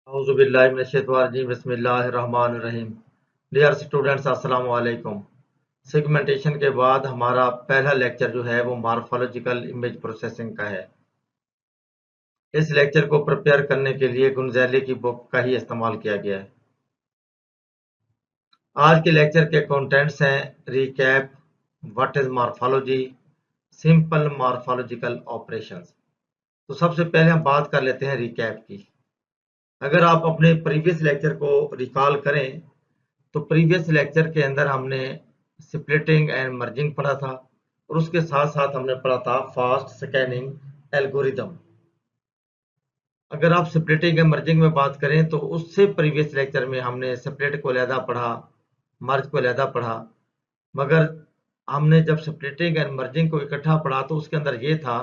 औज़ुबिल्लाहिमिनश्शैतानिर्रजीम बिस्मिल्लाहिर्रहमानिर्रहीम। Dear students अस्सलामु अलैकुम। सेगमेंटेशन के बाद हमारा पहला लेक्चर जो है वो मॉर्फोलॉजिकल इमेज प्रोसेसिंग का है। इस लेक्चर को प्रिपेयर करने के लिए गुंज़ैली की बुक का ही इस्तेमाल किया गया है। आज के लेक्चर के कंटेंट्स हैं recap, what is morphology, simple morphological operations. तो सबसे पहले हम बात कर लेते हैं रिकैप की। अगर आप अपने प्रीवियस लेक्चर को रिकॉल करें तो प्रीवियस लेक्चर के अंदर हमने स्प्लिटिंग एंड मर्जिंग पढ़ा था और उसके साथ साथ हमने पढ़ा था फास्ट स्कैनिंग एल्गोरिदम। अगर आप स्प्लिटिंग एंड मर्जिंग में बात करें तो उससे प्रीवियस लेक्चर में हमने स्प्लिट को अलहदा पढ़ा, मर्ज को अलहदा पढ़ा, मगर हमने जब स्प्लिटिंग एंड मर्जिंग को इकट्ठा पढ़ा तो उसके अंदर ये था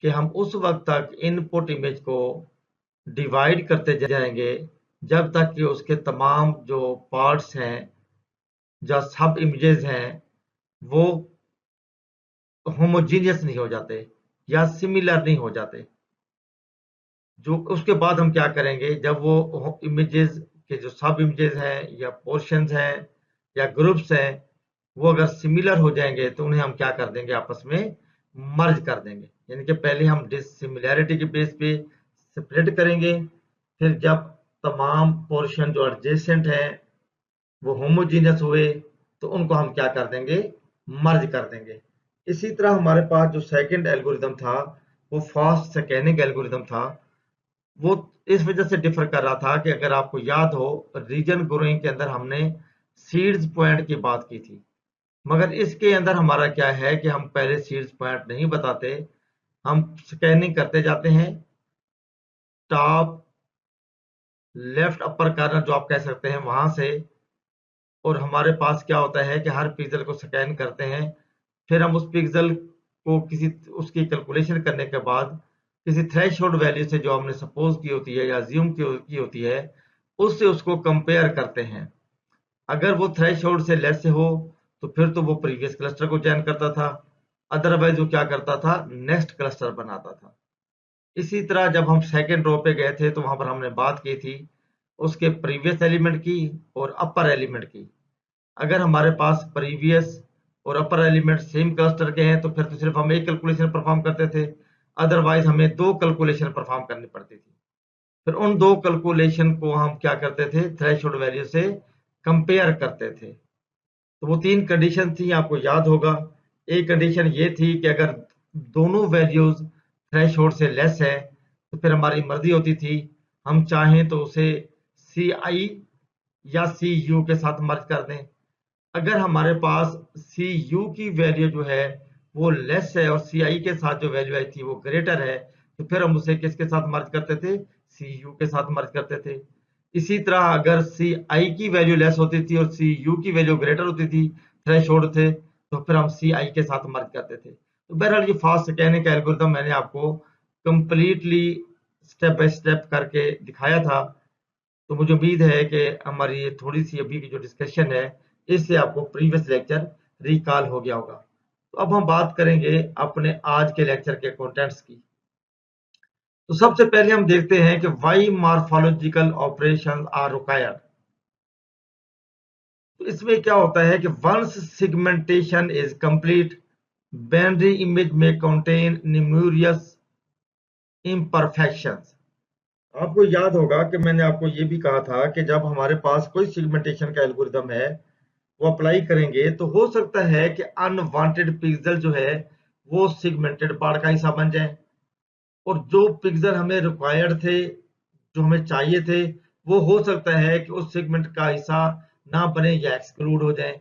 कि हम उस वक्त तक इनपुट इमेज को डिवाइड करते जाएंगे जब तक कि उसके तमाम जो पार्ट्स हैं जो सब इमेजेस हैं वो होमोजीनियस नहीं हो जाते या सिमिलर नहीं हो जाते। जो उसके बाद हम क्या करेंगे, जब वो इमेजेस के जो सब इमेजेस हैं या पोर्शंस हैं या ग्रुप्स हैं वो अगर सिमिलर हो जाएंगे तो उन्हें हम क्या कर देंगे, आपस में मर्ज कर देंगे। यानी कि पहले हम डिसिमिलैरिटी के बेस पे स्प्लिट करेंगे, फिर जब तमाम पोर्शन जो एडजेसेंट हैं वो होमोजीनियस हुए तो उनको हम क्या कर देंगे, मर्ज कर देंगे। इसी तरह हमारे पास जो सेकंड एल्गोरिदम था वो फास्ट स्कैनिंग एल्गोरिदम था। वो इस वजह से डिफर कर रहा था कि अगर आपको याद हो रीजन ग्रोइंग के अंदर हमने सीड्स पॉइंट की बात की थी, मगर इसके अंदर हमारा क्या है कि हम पहले सीड्स पॉइंट नहीं बताते, हम स्कैनिंग करते जाते हैं टॉप लेफ्ट अपर कार्नर जो आप कह सकते हैं वहां से, और हमारे पास क्या होता है कि हर पिक्सल को स्कैन करते हैं, फिर हम उस पिक्सल को किसी उसकी कैलकुलेशन करने के बाद किसी थ्रेशोल्ड वैल्यू से जो हमने सपोज की होती है या अज्यूम की होती है उससे उसको कंपेयर करते हैं। अगर वो थ्रेशोल्ड से लेस से हो तो फिर तो वो प्रीवियस क्लस्टर को चयन करता था, अदरवाइज वो क्या करता था, नेक्स्ट क्लस्टर बनाता था। इसी तरह जब हम सेकेंड रो पे गए थे तो वहां पर हमने बात की थी उसके प्रीवियस एलिमेंट की और अपर एलिमेंट की। अगर हमारे पास प्रीवियस और अपर एलिमेंट सेम क्लस्टर के हैं तो फिर तो सिर्फ हम एक कैलकुलेशन परफॉर्म करते थे, अदरवाइज हमें दो कैलकुलेशन परफॉर्म करनी पड़ती थी। फिर उन दो कैलकुलेशन को हम क्या करते थे, थ्रेशोल्ड वैल्यू से कंपेयर करते थे। तो वो तीन कंडीशन थी, आपको याद होगा। एक कंडीशन ये थी कि अगर दोनों वैल्यूज थ्रेशोल्ड से लेस है तो फिर हमारी मर्जी होती थी, हम चाहें तो उसे सी आई या सी यू के साथ मर्ज कर दें। अगर हमारे पास सी यू की वैल्यू जो है वो लेस है और सी आई के साथ जो वैल्यू आई थी वो ग्रेटर है तो फिर हम उसे किसके साथ मर्ज करते थे, सी यू के साथ मर्ज करते थे। इसी तरह अगर सी आई की वैल्यू लेस होती थी और सी यू की वैल्यू ग्रेटर होती थी, थ्रेशोल्ड थे, तो फिर हम सी आई के साथ मर्ज करते थे। तो बहरहाल ये फास्ट स्कैनिंग का एल्गोरिथम मैंने आपको कंप्लीटली स्टेप बाय स्टेप करके दिखाया था। तो मुझे उम्मीद है कि हमारी ये थोड़ी सी अभी की जो डिस्कशन है इससे आपको प्रीवियस लेक्चर रिकॉल हो गया होगा। तो अब हम बात करेंगे अपने आज के लेक्चर के कंटेंट्स की। तो सबसे पहले हम देखते हैं कि why morphological operations are required. तो इसमें क्या होता है कि once segmentation is complete, binary image में कंटेन न्यूमेरियस इम्परफेक्शंस। आपको याद होगा कि मैंने आपको ये भी कहा था कि जब हमारे पास कोई सेगमेंटेशन का एल्गोरिदम है वो अप्लाई करेंगे तो हो सकता है कि अनवांटेड पिक्सल जो है वो सेगमेंटेड पार्ट का हिस्सा बन जाए, और जो पिक्सल हमें रिक्वायर्ड थे, जो हमें चाहिए थे, वो हो सकता है कि उस सेगमेंट का हिस्सा ना बने या एक्सक्लूड हो जाए।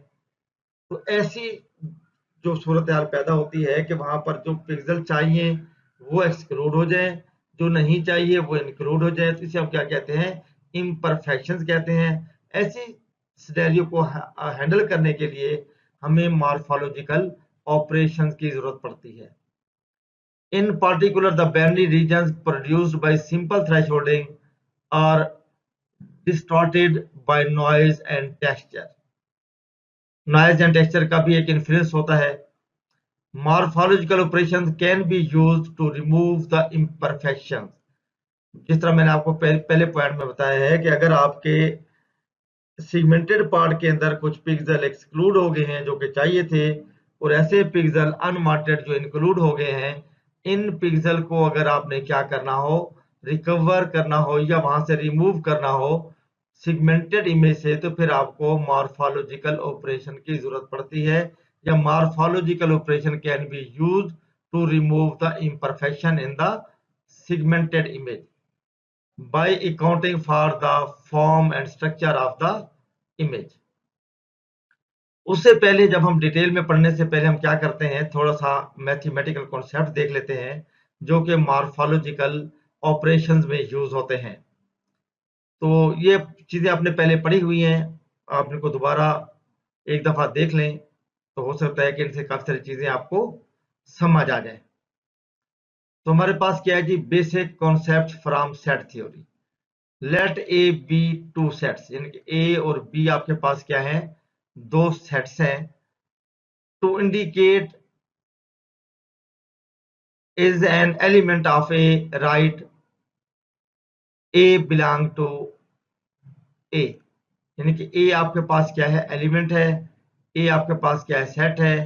तो ऐसी जो सूरत हाल पैदा होती है कि वहां पर जो पिक्सल चाहिए वो एक्सक्लूड हो जाए, जो नहीं चाहिए वो इंक्लूड हो जाए, तो इसे हम क्या कहते हैं, इम्परफेक्शंस कहते हैं। ऐसी सिनेरियो को हैंडल करने के लिए हमें मॉर्फोलॉजिकल ऑपरेशंस की जरूरत पड़ती है। In particular, the binary regions produced by simple thresholding are distorted by noise and texture. Noise and texture का भी एक इन्फ्लुएंस होता है। Morphological operations can be used to remove the imperfections. जिस तरह मैंने आपको पहले पॉइंट में बताया है कि अगर आपके सेगमेंटेड पार्ट के अंदर कुछ पिक्सल एक्सक्लूड हो गए हैं जो कि चाहिए थे, और ऐसे पिक्सल अनवांटेड जो इंक्लूड हो गए हैं, इन पिक्सल को अगर आपने क्या करना हो, रिकवर करना हो या वहां से रिमूव करना हो सेगमेंटेड इमेज से, तो फिर आपको मॉर्फोलॉजिकल ऑपरेशन की जरूरत पड़ती है, या morphological operation can be use to remove the imperfection in the segmented image by accounting for the form and structure of the image. उससे पहले जब हम डिटेल में पढ़ने से पहले हम क्या करते हैं, थोड़ा सा मैथमेटिकल कॉन्सेप्ट देख लेते हैं जो कि मॉर्फोलॉजिकल ऑपरेशंस में यूज होते हैं। तो ये चीजें आपने पहले पढ़ी हुई हैं, आप इनको दोबारा एक दफा देख लें तो हो सकता है कि इनसे काफी सारी चीजें आपको समझ आ जाए। तो हमारे पास क्या है जी, basic concept from set theory. Let A B two sets, यानी कि ए और बी आपके पास क्या है, दो सेट्स हैं। To indicate is an element of A, right A belong to A, यानी कि ए आपके पास क्या है, एलिमेंट है, ए आपके पास क्या है, सेट है।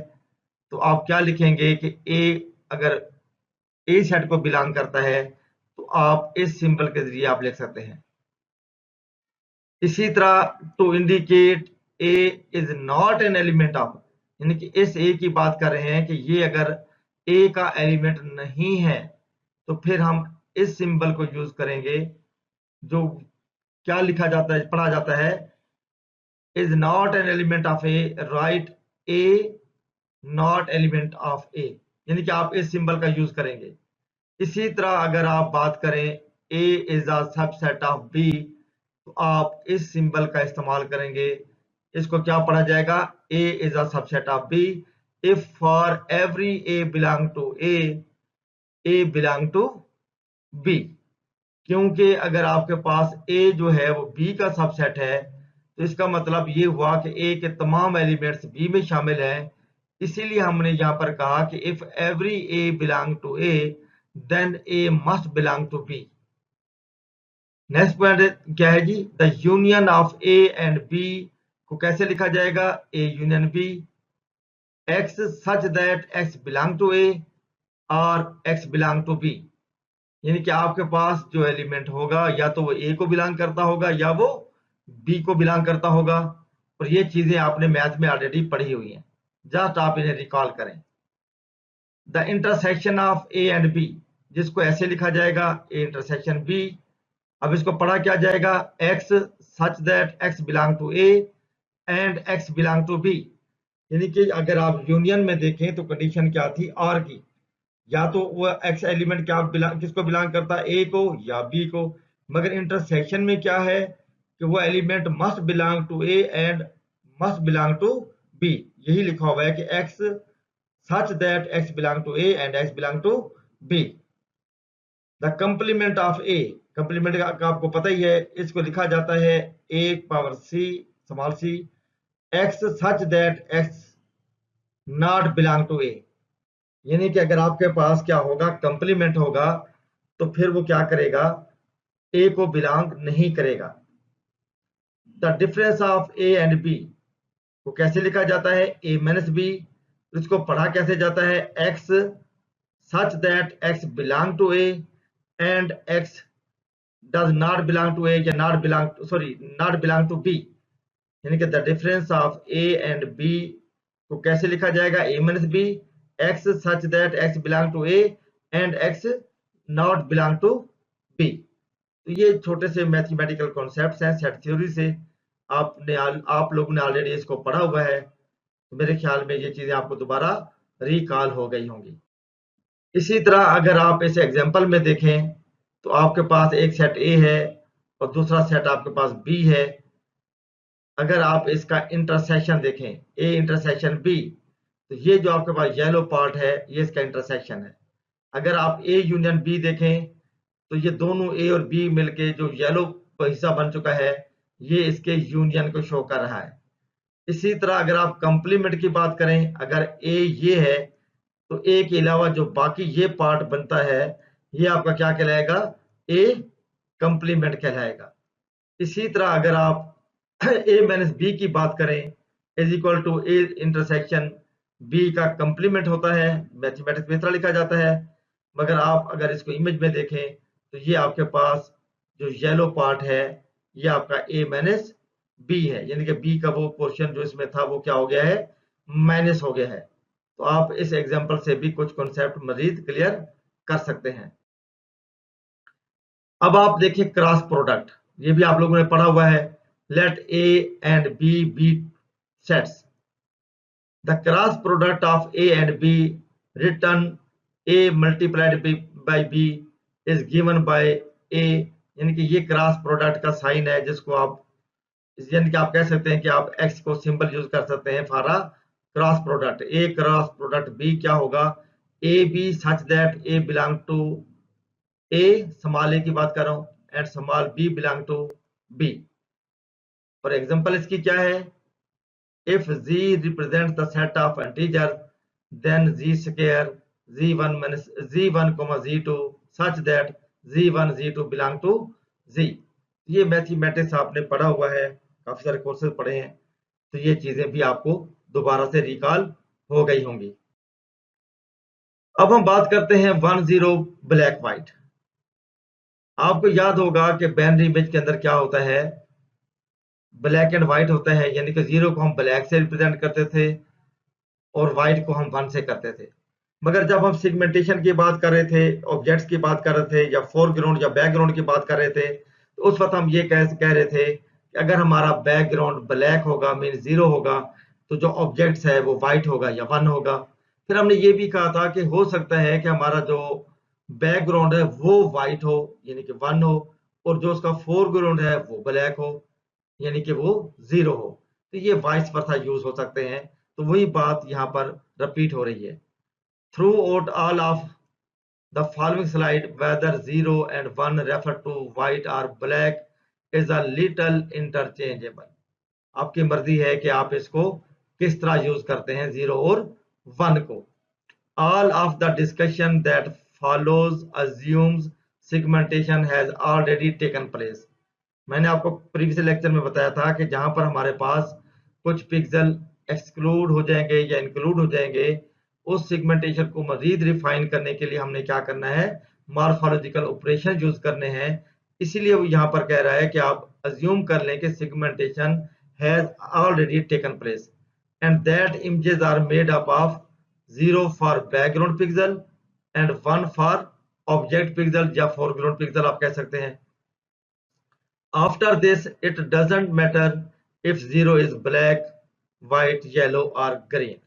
तो आप क्या लिखेंगे कि ए अगर ए सेट को बिलोंग करता है तो आप इस सिंबल के जरिए आप लिख सकते हैं। इसी तरह to indicate A is not an element of, यानी कि इस ए की बात कर रहे हैं कि ये अगर ए का एलिमेंट नहीं है तो फिर हम इस सिंबल को यूज करेंगे, जो क्या लिखा जाता है, पढ़ा जाता है, is not an element of A, right A not element of A, यानी कि आप इस सिंबल का यूज करेंगे। इसी तरह अगर आप बात करें A is a subset of B, तो आप इस सिंबल का इस्तेमाल करेंगे। इसको क्या पढ़ा जाएगा, A is a subset of B if for every A belong to A belong to B, क्योंकि अगर आपके पास ए जो है वो बी का सबसेट है तो इसका मतलब ये हुआ कि ए के तमाम एलिमेंट्स बी में शामिल हैं। इसीलिए हमने यहाँ पर कहा कि if every A belong to A then A must belong to B. Next point क्या है जी, the union of A and B को कैसे लिखा जाएगा, A union B, X such that x belong to A और एक्स बिलोंग टू बी, यानी कि आपके पास जो एलिमेंट होगा या तो वो ए को बिलोंग करता होगा या वो बी को बिलोंग करता होगा। और ये चीजें आपने मैथ में ऑलरेडी पढ़ी हुई हैं, जस्ट आप इन्हें रिकॉल करें। The intersection of A and B, जिसको ऐसे लिखा जाएगा, ए इंटरसेक्शन बी। अब इसको पढ़ा क्या जाएगा, x such that x belong to A and x belong to B, यानी कि अगर आप यूनियन में देखें तो कंडीशन क्या थी आर की, या तो वो एक्स एलिमेंट क्या किसको बिलोंग करता है, ए को या बी को। मगर इंटरसेक्शन में क्या है कि वो element must belong to A and must belong to B, यही लिखा हुआ है कि X such that x belong to A and x belong to B. The complement of A, complement का आपको पता ही है, इसको लिखा जाता है A power C small C, X such that X not belong to A, यानी कि अगर आपके पास क्या होगा, कंप्लीमेंट होगा, तो फिर वो क्या करेगा, ए को बिलोंग नहीं करेगा। The difference of A and B को कैसे लिखा जाता है, ए माइनस बी, इसको पढ़ा कैसे जाता है, X such that x belong to A and X does not belong to A, या not belong sorry not belong to B, यानी कि the difference of A and B को कैसे लिखा जाएगा, A minus B, X such that x belong to A and X not belong to B. तो ये छोटे से मैथमेटिकल कॉन्सेप्ट्स हैं सेट थ्योरी से, आप लोगों ने ऑलरेडी इसको पढ़ा हुआ है, तो मेरे ख्याल में ये चीजें आपको दोबारा रिकॉल हो गई होंगी। इसी तरह अगर आप इसे एग्जांपल में देखें तो आपके पास एक सेट ए है और दूसरा सेट आपके पास बी है। अगर आप इसका इंटरसेक्शन देखें, ए इंटरसेक्शन बी, तो ये जो आपके पास येलो पार्ट है ये इसका इंटरसेक्शन है। अगर आप ए यूनियन बी देखें तो ये दोनों ए और बी मिलके जो येलो हिस्सा बन चुका है, ये इसके यूनियन को शो कर रहा है। इसी तरह अगर आप कंप्लीमेंट की बात करें, अगर ए ये है तो ए के अलावा जो बाकी ये पार्ट बनता है ये आपका क्या कहलाएगा, ए कंप्लीमेंट कहलाएगा। इसी तरह अगर आप a माइनस बी की बात करें is equal to a intersection b का कंप्लीमेंट होता है, मैथमेटिक्स में इस तरह लिखा जाता है। मगर आप अगर इसको इमेज में देखें तो ये आपके पास जो येलो पार्ट है ये आपका a माइनस बी है, यानी कि b का वो पोर्शन जो इसमें था वो क्या हो गया है, माइनस हो गया है। तो आप इस एग्जांपल से भी कुछ कॉन्सेप्ट मजीद क्लियर कर सकते हैं। अब आप देखिए क्रॉस प्रोडक्ट, ये भी आप लोगों ने पढ़ा हुआ है। Let a and b B sets, the cross product of a and b return a multiplied by b is given by a, यानी कि ये क्रॉस प्रोडक्ट का साइन है जिसको आप, यानी कि आप कह सकते हैं कि आप x को सिंबल यूज कर सकते हैं for a cross product. a cross product b क्या होगा, a b such that a belong to a, small a की बात कर रहा हूं, and small b belong to b। और एग्जांपल इसकी क्या है, if z represents the set of integers then z square z1 minus z1 z2 such that z1 z2 belong to z। ये मैथमेटिक्स आपने पढ़ा हुआ है, काफी सारे कोर्सेज पढ़े हैं, तो ये चीजें भी आपको दोबारा से रिकॉल हो गई होंगी। अब हम बात करते हैं 10 ब्लैक व्हाइट। आपको याद होगा कि बाइनरी इमेज के अंदर क्या होता है, ब्लैक एंड व्हाइट होता है, यानी कि 0 को हम ब्लैक से रिप्रेजेंट करते थे और व्हाइट को हम 1 से करते थे। मगर जब हम सिगमेंटेशन की बात कर रहे थे, ऑब्जेक्ट्स की बात कर रहे थे, या फोरग्राउंड या बैकग्राउंड की बात कर रहे थे, तो उस वक्त हम ये कह रहे थे कि अगर हमारा बैकग्राउंड ब्लैक होगा मीन 0 होगा, तो जो ऑब्जेक्ट्स है वो व्हाइट होगा या 1 होगा। फिर हमने ये भी कहा था कि हो सकता है कि हमारा जो बैकग्राउंड है वो व्हाइट हो यानी कि 1 हो, और जो उसका फोरग्राउंड है वो ब्लैक हो यानी कि वो 0 हो। तो ये वाइस वर्सा यूज हो सकते हैं। तो वही बात यहाँ पर रिपीट हो रही है। Throughout all of the following slide, whether 0 and 1 refer to white or black is a little interchangeable। आपकी मर्जी है कि आप इसको किस तरह यूज करते हैं 0 और 1 को। All of the discussion that follows assumes segmentation has already taken place। मैंने आपको प्रीवियस लेक्चर में बताया था कि जहां पर हमारे पास कुछ पिक्सल एक्सक्लूड हो जाएंगे या इंक्लूड हो जाएंगे, उस सेगमेंटेशन को मजीद रिफाइन करने के लिए हमने क्या करना है, मॉर्फोलॉजिकल ऑपरेशन यूज करने हैं। इसीलिए वो यहाँ पर कह रहा है कि आप अज्यूम कर लें कि segmentation has already taken place and that images are made up of 0 for background pixel and 1 for object pixel या फोरग्राउंड पिक्सल आप कह सकते हैं। After this, it doesn't matter if 0 is black, white, yellow or green।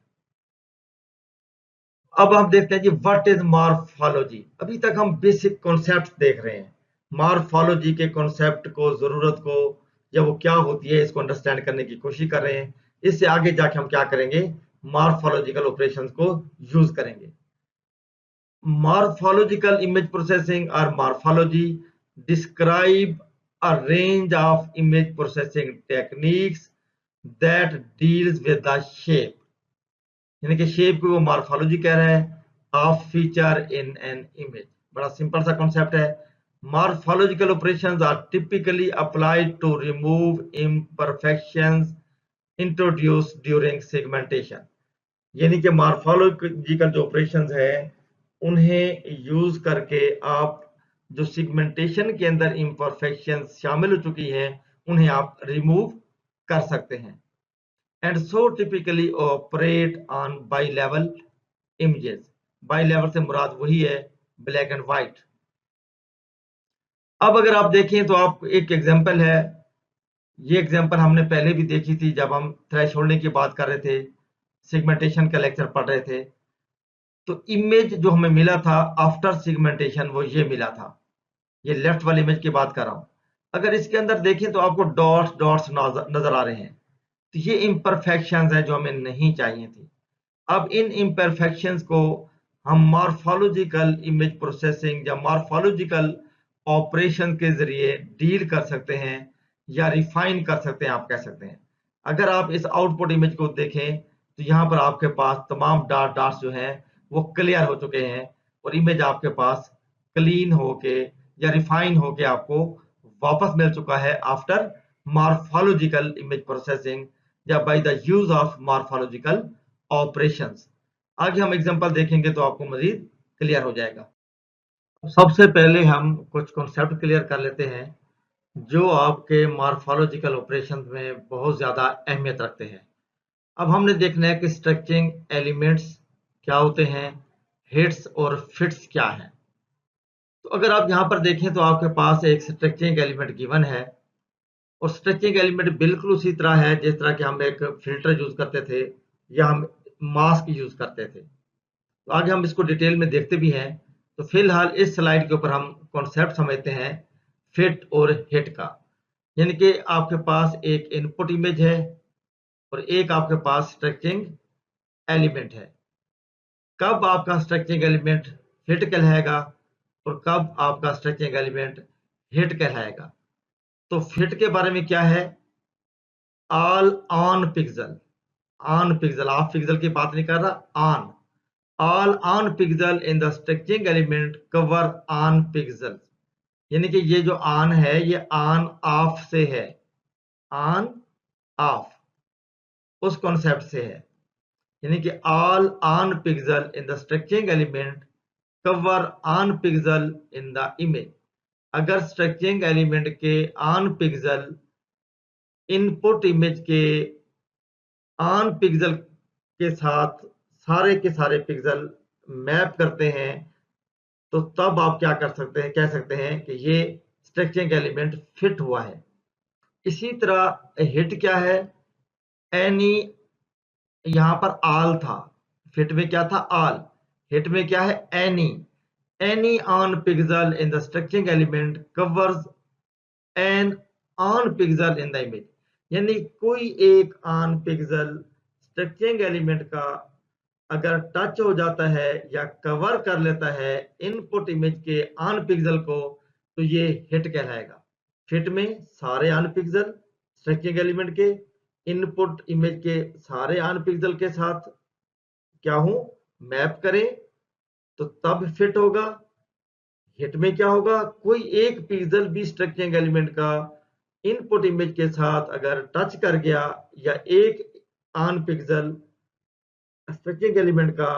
अब हम देखते हैं जी what is morphology. अभी तक हम बेसिक कॉन्सेप्ट देख रहे हैं, मॉर्फोलॉजी के कॉन्सेप्ट को, जरूरत को, या वो क्या होती है इसको अंडरस्टैंड करने की कोशिश कर रहे हैं। इससे आगे जाके हम क्या करेंगे, मॉर्फोलॉजिकल ऑपरेशंस को यूज करेंगे। Morphological image processing or morphology describe a range of image processing techniques that deals with the shape, यानी कि शेप को वो मॉर्फोलॉजी कह रहा है, of feature in an image. बड़ा सिंपल सा कॉन्सेप्ट है। Morphological operations are typically applied to remove imperfections introduced during segmentation, यानी कि मॉर्फोलॉजिकल जो ऑपरेशंस है उन्हें यूज करके आप जो सिगमेंटेशन के अंदर इम्परफेक्शंस शामिल हो चुकी है उन्हें आप रिमूव कर सकते हैं। And so typically operate on by level images. By level से मुराद वही है ब्लैक एंड व्हाइट। अब अगर आप देखें तो आप एक एग्जांपल है, ये एग्जांपल हमने पहले भी देखी थी जब हम थ्रेशोल्डिंग की बात कर रहे थे, सेगमेंटेशन का लेक्चर पढ़ रहे थे। तो इमेज जो हमें मिला था आफ्टर सेगमेंटेशन वो ये मिला था, ये लेफ्ट वाली इमेज की बात कर रहा हूं। अगर इसके अंदर देखें तो आपको डॉट्स डॉट्स नजर आ रहे हैं, तो ये इम्परफेक्शंस हैं जो हमें नहीं चाहिए थी। अब इन इम्परफेक्शंस को हम मॉर्फोलॉजिकल इमेज प्रोसेसिंग या मॉर्फोलॉजिकल ऑपरेशन के जरिए डील कर सकते हैं या रिफाइन कर सकते हैं, आप कह सकते हैं। अगर आप इस आउटपुट इमेज को देखें तो यहाँ पर आपके पास तमाम डॉट्स जो हैं वो क्लियर हो चुके हैं और इमेज आपके पास क्लीन होके या रिफाइन होके आपको वापस मिल चुका है आफ्टर मॉर्फोलॉजिकल इमेज प्रोसेसिंग या by the use of morphological operations. आगे हम एग्जांपल देखेंगे तो आपको मजीद क्लियर हो जाएगा। सबसे पहले हम कुछ कॉन्सेप्ट क्लियर कर लेते हैं जो आपके मॉर्फोलॉजिकल ऑपरेशंस में बहुत ज़्यादा अहमियत रखते हैं। अब हमने देखना है कि स्ट्रक्चरिंग एलिमेंट्स क्या होते हैं, हिट्स और फिट्स क्या हैं। तो अगर आप यहाँ पर देखें तो आपके पास एक स्ट्रक्चरिंग एलिमेंट गिवन है और स्ट्रक्चरिंग एलिमेंट बिल्कुल उसी तरह है जिस तरह के हम एक फिल्टर यूज करते थे या हम मास्क यूज करते थे। तो आगे हम इसको डिटेल में देखते भी हैं। तो फिलहाल इस स्लाइड के ऊपर हम कॉन्सेप्ट समझते हैं फिट और हिट का। यानी कि आपके पास एक इनपुट इमेज है और एक आपके पास स्ट्रक्चरिंग एलिमेंट है। कब आपका स्ट्रक्चरिंग एलिमेंट फिट कहलाएगा और कब आपका स्ट्रक्चरिंग एलिमेंट हिट कहलाएगा। तो फिट के बारे में क्या है, all on pixel, on pixel, of pixel की बात नहीं कर रहा, on, all on pixel in the structuring element cover on pixel. यानी कि ये जो ऑन है ये ऑन ऑफ से है, ऑन ऑफ उस कॉन्सेप्ट से है। यानी कि all on pixel in the structuring element cover on pixel in the image. अगर स्ट्रक्चरिंग एलिमेंट के ऑन पिक्सल इनपुट इमेज के ऑन पिक्सल के साथ सारे के सारे पिक्सल मैप करते हैं तो तब आप क्या कर सकते हैं, कह सकते हैं कि ये स्ट्रक्चरिंग एलिमेंट फिट हुआ है। इसी तरह हिट क्या है, एनी, यहां पर ऑल था, फिट में क्या था ऑल, हिट में क्या है any, any on pixel in the structuring element covers an on pixel in the image. यानी कोई एक ऑन पिक्सल स्ट्रक्चरिंग एलिमेंट का अगर टच हो जाता है या कवर कर लेता है इनपुट इमेज के ऑन पिक्सल को तो ये हिट कहलाएगा। फिट में सारे ऑन पिक्सल स्ट्रक्चरिंग एलिमेंट के इनपुट इमेज के सारे ऑन पिक्सल के साथ क्या हूं, मैप करें तो तब फिट होगा। हिट में क्या होगा, कोई एक पिक्सल भी स्ट्रक्चरिंग एलिमेंट का इनपुट इमेज के साथ अगर टच कर गया या एक ऑन पिक्सल स्ट्रक्चरिंग एलिमेंट का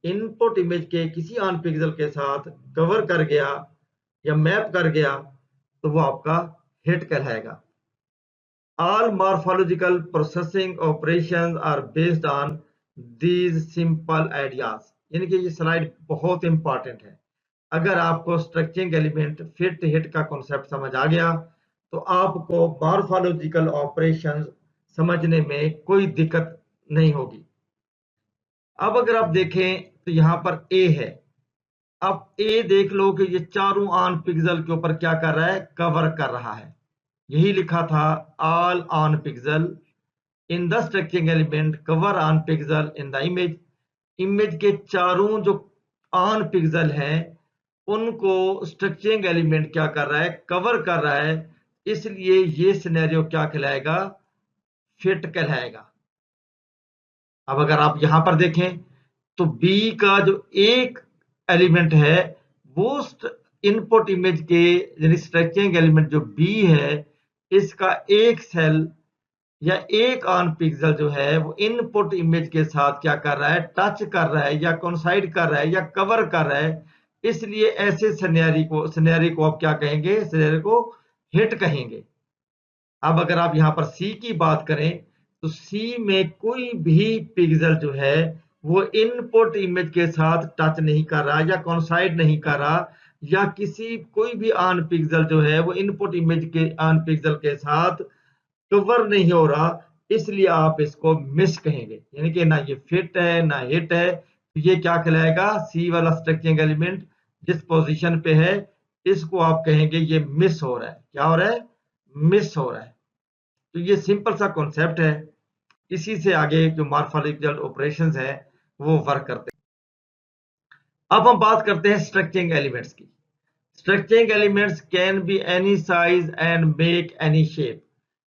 इनपुट इमेज के किसी ऑन पिक्सल के साथ कवर कर गया या मैप कर गया तो वो आपका हिट कहलाएगा। All morphological processing operations are based on these simple ideas। यानी कि ये स्लाइड बहुत इंपॉर्टेंट है। अगर आपको स्ट्रक्चरिंग एलिमेंट फिट हिट का कॉन्सेप्ट समझ आ गया तो आपको मॉर्फोलॉजिकल ऑपरेशंस समझने में कोई दिक्कत नहीं होगी। अब अगर आप देखें तो यहाँ पर ए है। अब ए देख लो कि ये चारों ऑन पिक्सल के ऊपर क्या कर रहा है, कवर कर रहा है। यही लिखा था all on pixel in the structuring element cover on pixel in the image. Image के चारों जो ऑन पिक्सल हैं उनको स्ट्रक्चरिंग एलिमेंट क्या कर रहा है, कवर कर रहा है। इसलिए ये सिनेरियो क्या कहलाएगा, फिट कहलाएगा। अब अगर आप यहां पर देखें तो बी का जो एक एलिमेंट है वो इनपुट इमेज के यानी स्ट्रक्चरिंग एलिमेंट जो बी है इसका एक सेल या एक ऑन पिक्सल जो है वो इनपुट इमेज के साथ क्या कर रहा है, टच कर रहा है या कोइंसाइड कर रहा है या कवर कर रहा है। इसलिए ऐसे सिनेरियो को आप क्या कहेंगे, सिनेरियो को हिट कहेंगे। अब अगर आप यहाँ पर सी की बात करें तो सी में कोई भी पिक्सल जो है वो इनपुट इमेज के साथ टच नहीं कर रहा या कोइंसाइड नहीं कर रहा या किसी कोई भी ऑन पिक्सल जो है वो इनपुट इमेज के ऑन पिक्सल के साथ कवर नहीं हो रहा। इसलिए आप इसको मिस कहेंगे, यानी कि ना ये फिट है ना हिट है। तो ये क्या कहलाएगा, सी वाला स्ट्रक्चरिंग एलिमेंट जिस पोजीशन पे है इसको आप कहेंगे ये मिस हो रहा है। क्या हो रहा है, मिस हो रहा है। तो ये सिंपल सा कॉन्सेप्ट है। इसी से आगे जो मॉर्फोलॉजिकल ऑपरेशंस है वो वर्क करते हैं। अब हम बात करते हैं स्ट्रक्चरिंग एलिमेंट्स की। Structuring elements can be any size and make any shape.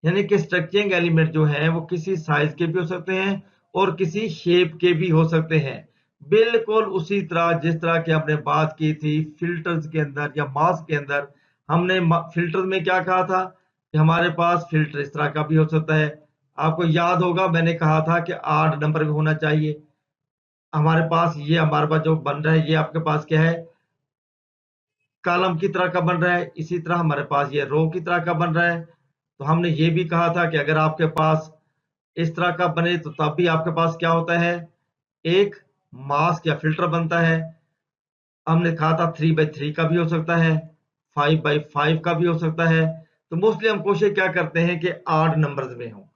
यानी कि स्ट्रक्चरिंग एलिमेंट जो है वो किसी साइज के भी हो सकते हैं और किसी शेप के भी हो सकते हैं। बिल्कुल उसी तरह जिस तरह की हमने बात की थी फिल्टर्स के अंदर या मास्क के अंदर हमने फिल्टर में क्या कहा था कि हमारे पास फिल्टर इस तरह का भी हो सकता है। आपको याद होगा मैंने कहा था कि 8 नंबर में होना चाहिए। हमारे पास ये हमारे पास जो बन रहा है ये आपके पास क्या है, कॉलम की तरह का बन रहा है। इसी तरह हमारे पास ये रो की तरह का बन रहा है। तो हमने ये भी कहा था कि अगर आपके पास इस तरह का बने तो तब भी आपके पास क्या होता है, एक मास्क या फिल्टर बनता है। हमने कहा था 3x3 का भी हो सकता है, 5x5 का भी हो सकता है। तो मोस्टली हम कोशिश क्या करते हैं कि 8 नंबर्स में हो।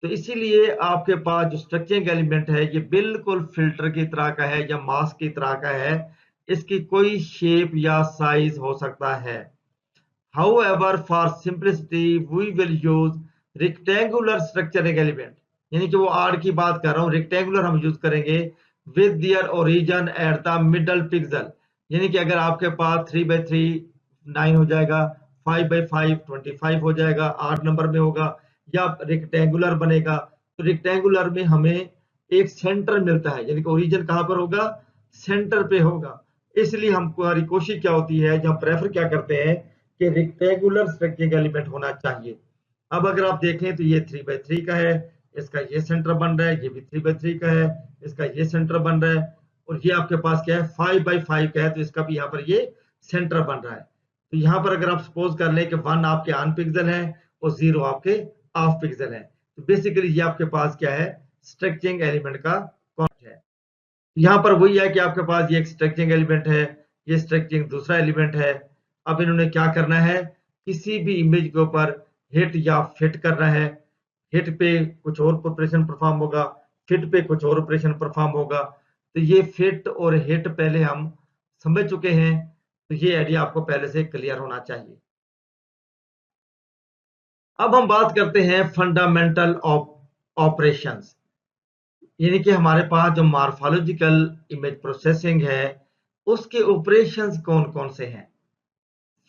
तो इसीलिए आपके पास जो स्ट्रक्चरिंग एलिमेंट है ये बिल्कुल फिल्टर की तरह का है या मास्क की तरह का है। इसकी कोई शेप या साइज हो सकता है। However, for simplicity, we will use rectangular structuring element. यानी कि वो आर की बात कर रहा हूँ, रेक्टेंगुलर हम यूज करेंगे with their origin at the middle pixel. यानी कि अगर आपके पास 3x3 9 हो जाएगा, 5x5 25 हो जाएगा, 8 नंबर में होगा, या रेक्टेंगुलर बनेगा। तो रेक्टेंगुलर में हमें एक सेंटर मिलता है, यानी कि ओरिजिन कहाँ पर होगा, सेंटर पे होगा। इसलिए हमारी कोशिश क्या होती है, जब प्रेफर क्या करते हैं कि रेक्टेंगुलर स्ट्रक्चरिंग एलिमेंट होना चाहिए। अब अगर आप देखें तो ये 3x3 का है, इसका ये सेंटर बन रहा है, ये भी 3x3 का है, इसका ये सेंटर बन रहा है, और ये आपके पास क्या है 5x5 का है, तो इसका भी यहाँ पर ये सेंटर बन रहा है। तो यहाँ पर अगर आप सपोज कर लें कि 1 आपके ऑन पिक्सल है और 0 आपके ऑफ पिक्सल है, तो बेसिकली ये आपके पास क्या है, स्ट्रक्चरिंग एलिमेंट का कॉन्सेप्ट है। यहाँ पर वही है कि आपके पास ये एक स्ट्रक्चरिंग एलिमेंट है, ये स्ट्रक्चरिंग दूसरा एलिमेंट है। अब इन्होंने क्या करना है, किसी भी इमेज के ऊपर हिट या फिट करना है। हिट पे कुछ और ऑपरेशन परफॉर्म होगा, फिट पे कुछ और ऑपरेशन परफॉर्म होगा। तो ये फिट और हिट पहले हम समझ चुके हैं, तो ये आइडिया आपको पहले से क्लियर होना चाहिए। अब हम बात करते हैं फंडामेंटल ऑपरेशंस। यानी कि हमारे पास जो मॉर्फोलॉजिकल इमेज प्रोसेसिंग है उसके ऑपरेशंस कौन कौन से हैं।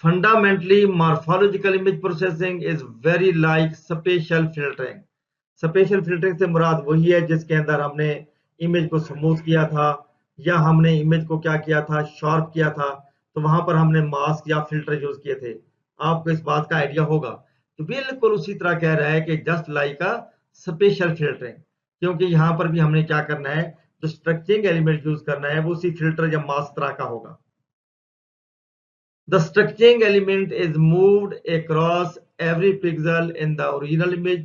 Fundamentally morphological image processing is very like special filtering. Special filtering से मुराद वही है जिसके अंदर हमने इमेज को स्मूथ किया था, या हमने इमेज को क्या किया था, शार्प किया था। तो वहां पर हमने मास्क या फिल्टर यूज किए थे। आपको इस बात का आइडिया होगा। तो बिल्कुल उसी तरह कह रहा है कि just like a special filtering, क्योंकि यहाँ पर भी हमने क्या करना है, जो स्ट्रक्चरिंग एलिमेंट यूज करना है वो उसी फिल्टर या मास्क तरह का होगा। The structuring element is moved across every pixel in the original image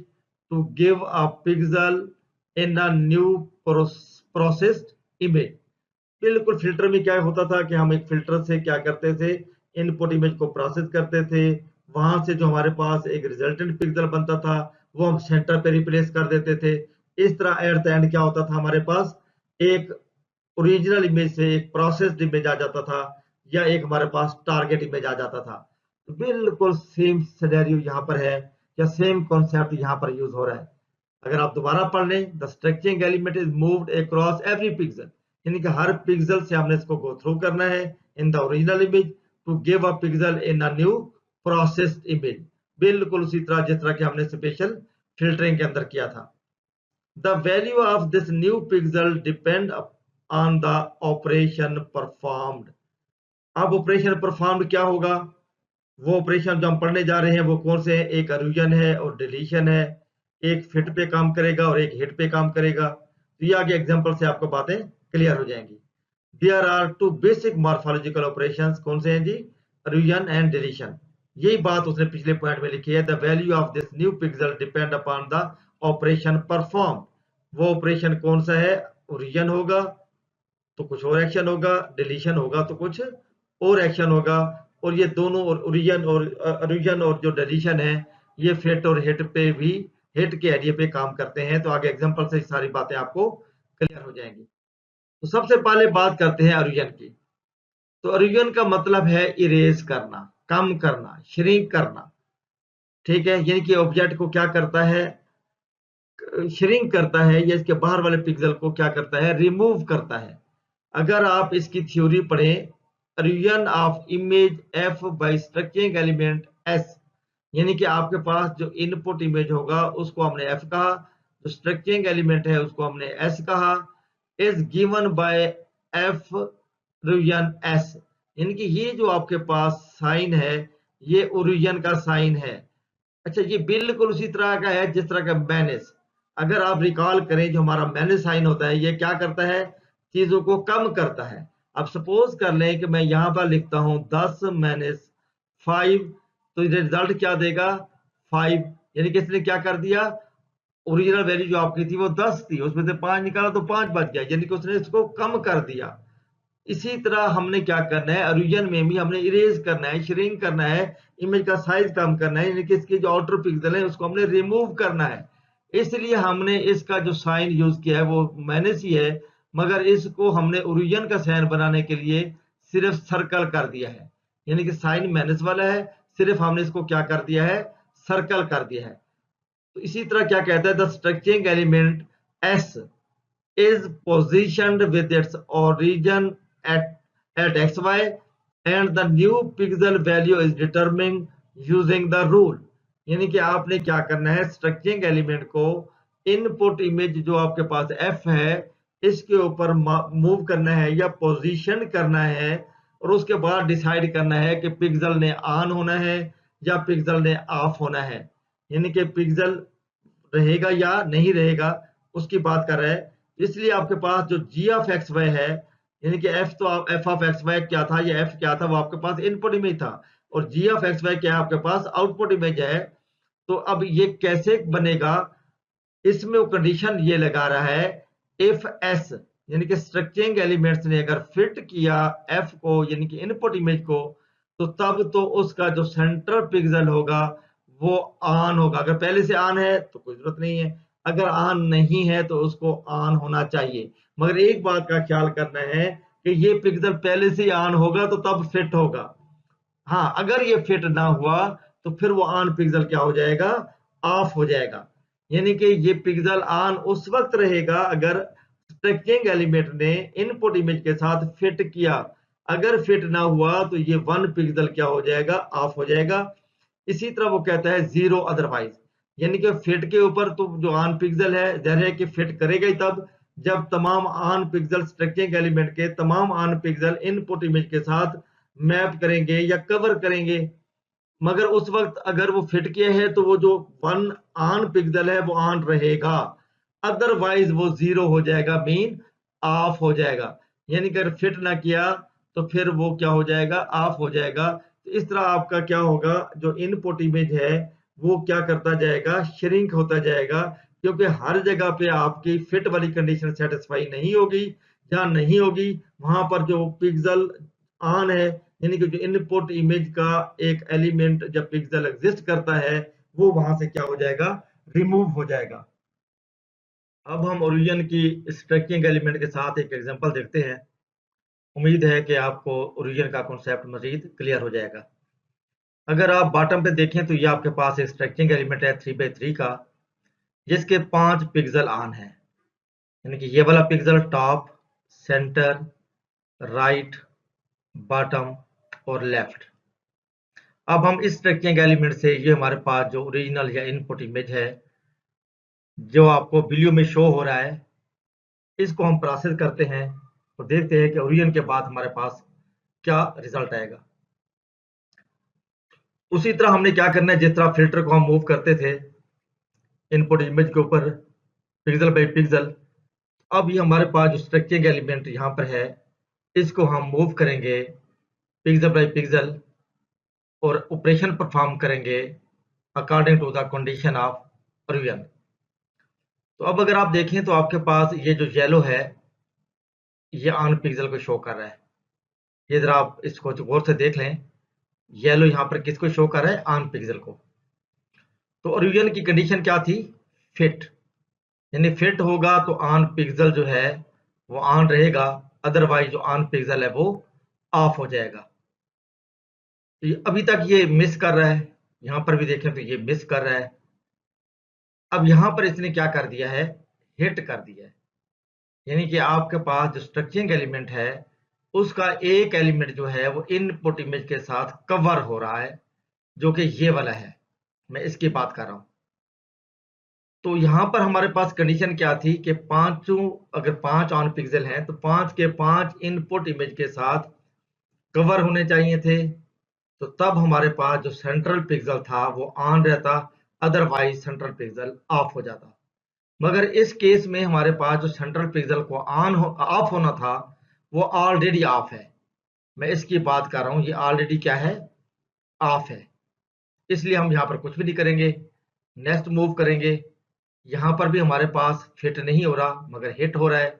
to give a pixel in a new processed image. बिल्कुल फिल्टर में क्या होता था कि हम एक फिल्टर से क्या करते थे, इनपुट इमेज को प्रोसेस करते थे। वहां से जो हमारे पास एक रिजल्टेंट पिक्सल बनता था वो हम सेंटर पे रिप्लेस कर देते थे। इस तरह एट द एंड क्या होता था, हमारे पास एक ओरिजिनल इमेज से एक प्रोसेस्ड इमेज आ जाता था, या एक हमारे पास टारगेट इमेज आ जाता था। तो बिल्कुल सेम सिनेरियो यहाँ पर है, या सेम कॉन्सेप्ट यहाँ पर यूज हो रहा है। अगर आप दोबारा पढ़ लें, the structuring element is moved across every pixel, यानी कि हर पिक्सल से हमने इसको गो थ्रू करना है in the original image to give a pixel in a new processed image. बिल्कुल उसी तरह जिस तरह कि हमने स्पेशल फिल्टरिंग के अंदर किया था। The value of this new pixel depend on the operation performed. अब ऑपरेशन परफॉर्म्ड क्या होगा, वो ऑपरेशन जो हम पढ़ने जा रहे हैं वो कौन से हैं, एक एडिशन है और डिलीशन है। एक फिट पे काम करेगा और एक हिट पे काम करेगा। तो ये आगे एग्जांपल से आपको बातें क्लियर हो जाएंगी। There are two basic morphological operations, कौन से हैं जी, एडिशन एंड डिलीशन। यही बात उसने पिछले पॉइंट में लिखी है, the value of this new pixel depend upon the operation perform. वो ऑपरेशन कौन सा है, ओरिजिन होगा तो कुछ और एक्शन होगा, डिलीशन होगा तो कुछ और एक्शन होगा। और ये दोनों ओरिजिन और जो डिलीशन है ये फिट और हिट पे भी, हिट के एरिया पे काम करते हैं। तो आगे एग्जांपल से सारी बातें आपको क्लियर हो जाएंगी। तो सबसे पहले बात करते हैं ओरिजिन की। तो ओरिजिन का मतलब है इरेज करना, कम करना, श्रिंक करना। ठीक है, यानी कि ऑब्जेक्ट को क्या करता है, श्रिंक करता है, या इसके बाहर वाले पिक्सल को क्या करता है, रिमूव करता है। अगर आप इसकी थ्योरी पढ़ें, region of image F by structuring element S, यानी कि आपके पास जो इनपुट इमेज होगा उसको हमने एफ कहा, जो स्ट्रक्चरिंग एलिमेंट है उसको हमने एस कहा, is given by F region S. यानी कि ये जो आपके पास साइन है ये ओरिजिन का साइन है। अच्छा, ये बिल्कुल उसी तरह का है जिस तरह का मैनेस। अगर आप रिकॉल करें, जो हमारा मैनेस साइन होता है, ये क्या करता है, चीजों को कम करता है। अब सपोज कर लें कि मैं यहां पर लिखता हूं 10 माइनस 5, तो रिजल्ट क्या देगा, 5। यानी कि इसने क्या कर दिया, ओरिजिनल वैल्यू जो आपकी थी वो 10 थी, उसमें से 5 निकाला तो 5 बच गया, यानी कि उसने इसको कम कर दिया। इसी तरह हमने क्या करना है, ओरिजिन में भी हमने इरेज करना है, श्रिंक करना है, इमेज का साइज कम करना है, यानी कि इसके जो आउटर पिक्सल है उसको हमने रिमूव करना है। इसलिए हमने इसका जो साइन यूज किया है वो माइनस ही है, मगर इसको हमने ओरिजिन का साइन बनाने के लिए सिर्फ सर्कल कर दिया है। यानी कि साइन माइनस वाला है, सिर्फ हमने इसको क्या कर दिया है, सर्कल कर दिया है। तो इसी तरह क्या कहता है, the structuring element S is positioned with its origin at xy and the new pixel value is determined using the rule। यानी कि आपने क्या करना है, स्ट्रक्चरिंग एलिमेंट को इनपुट इमेज जो आपके पास f है इसके ऊपर मूव करना है या पोजीशन करना है, और उसके बाद डिसाइड करना है कि पिक्सल ने ऑन होना है या पिक्सल ने ऑफ होना है। यानी कि पिक्सल रहेगा या नहीं रहेगा उसकी बात कर रहा है। इसलिए आपके पास जो जी ऑफ एक्स वाई है, यानी कि एफ, तो आप एफ ऑफ एक्स वाई क्या था, ये एफ क्या था, वो आपके पास इनपुट इमेज था, और जी ऑफ एक्स वाई क्या है, आपके पास आउटपुट इमेज है। तो अब ये कैसे बनेगा, इसमें वो कंडीशन ये लगा रहा है, इफ एस, यानी कि स्ट्रक्चरिंग एलिमेंट्स ने अगर फिट किया एफ को, यानी कि इनपुट इमेज को, तो तब तो उसका जो सेंट्रल पिक्सल होगा वो ऑन होगा। अगर पहले से ऑन है तो कोई जरूरत नहीं है, अगर ऑन नहीं है तो उसको ऑन होना चाहिए। मगर एक बात का ख्याल करना है कि ये पिक्सल पहले से ऑन होगा तो तब फिट होगा। हाँ, अगर ये फिट ना हुआ तो फिर वो ऑन पिक्सल क्या हो जाएगा, ऑफ हो जाएगा। यानी कि ये पिक्सल ऑन उस वक्त रहेगा अगर स्ट्रक्चरिंग एलिमेंट ने इनपुट इमेज के साथ फिट किया। अगर फिट ना हुआ तो ये वन पिक्सल क्या हो जाएगा, ऑफ हो जाएगा। इसी तरह वो कहता है जीरो अदरवाइज, यानी कि फिट के ऊपर तो जो ऑन पिक्सल है जाहिर है कि फिट करेगा ही तब जब तमाम ऑन पिक्सल, स्ट्रक्चरिंग एलिमेंट के तमाम ऑन पिक्सल इनपुट इमेज के साथ मैप करेंगे या कवर करेंगे। मगर उस वक्त अगर वो फिट किया है तो वो जो वन ऑन पिक्सल है वो ऑन रहेगा, अदरवाइज वो जीरो हो जाएगा, मीन ऑफ हो जाएगा। यानी कि अगर फिट ना किया तो फिर वो क्या हो जाएगा, ऑफ हो जाएगा। तो इस तरह आपका क्या होगा, जो इनपुट इमेज है वो क्या करता जाएगा, श्रिंक होता जाएगा, क्योंकि हर जगह पे आपकी फिट वाली कंडीशन सेटिस्फाई नहीं होगी। जहां नहीं होगी वहां पर जो पिक्सल ऑन है, यानी कि जो इनपुट इमेज का एक एलिमेंट जब पिक्सल एग्जिस्ट करता है वो वहां से क्या हो जाएगा, रिमूव हो जाएगा। अब हम ओरिजिन की स्ट्रक्चरिंग एलिमेंट के साथ एक एग्जांपल देखते हैं। उम्मीद है कि आपको ओरिजिन का कॉन्सेप्ट मजीद क्लियर हो जाएगा। अगर आप बॉटम पे देखें तो ये आपके पास एक स्ट्रक्चरिंग एलिमेंट है 3x3 का, जिसके 5 पिक्सल ऑन है। यानी कि ये वाला pixel top, centre, right, bottom और लेफ्ट। अब हम इस स्ट्रक्चरिंग एलिमेंट से, ये हमारे पास जो ओरिजिनल या इनपुट इमेज है जो आपको वीडियो में शो हो रहा है, इसको हम प्रोसेस करते हैं और देखते हैं कि ओरिजिन के बाद हमारे पास क्या रिजल्ट आएगा। उसी तरह हमने क्या करना है, जिस तरह फिल्टर को हम मूव करते थे इनपुट इमेज के ऊपर पिक्सल बाय पिक्सल, अब ये हमारे पास जो स्ट्रक्चरिंग एलिमेंट यहाँ पर है इसको हम मूव करेंगे पिक्सल बाय पिक्सल और ऑपरेशन परफॉर्म करेंगे according to the condition of origin. तो अब अगर आप देखें तो आपके पास ये जो येलो है ये ऑन पिक्सल को शो कर रहा है। ये जरा आप इसको गौर से देख लें, येलो यहाँ पर किसको शो कर रहा है, ऑन पिक्सल को। तो ओरिजिन की कंडीशन क्या थी, फिट, यानी फिट होगा तो ऑन पिक्सल जो है वो ऑन रहेगा, अदरवाइज जो ऑन पिक्सल है वो ऑफ हो जाएगा। तो अभी तक ये मिस कर रहा है, यहां पर भी देखें तो ये मिस कर रहा है। अब यहां पर इसने क्या कर दिया है, हिट कर दिया है। यानी कि आपके पास जो स्ट्रक्चरिंग एलिमेंट है उसका एक एलिमेंट जो है वो इनपुट इमेज के साथ कवर हो रहा है, जो कि ये वाला है, मैं इसकी बात कर रहा हूं। तो यहां पर हमारे पास कंडीशन क्या थी कि पांचों, अगर 5 ऑन पिक्सल हैं तो 5 के 5 इनपुट इमेज के साथ कवर होने चाहिए थे, तो तब हमारे पास जो सेंट्रल पिक्सल था वो ऑन रहता, अदरवाइज सेंट्रल पिक्सल ऑफ हो जाता। मगर इस केस में हमारे पास जो सेंट्रल पिक्सल को ऑफ होना था वो ऑलरेडी ऑफ है। मैं इसकी बात कर रहा हूं, ये ऑलरेडी क्या है, ऑफ है। इसलिए हम यहाँ पर कुछ भी नहीं करेंगे। नेक्स्ट मूव करेंगे, यहाँ पर भी हमारे पास फिट नहीं हो रहा मगर हिट हो रहा है,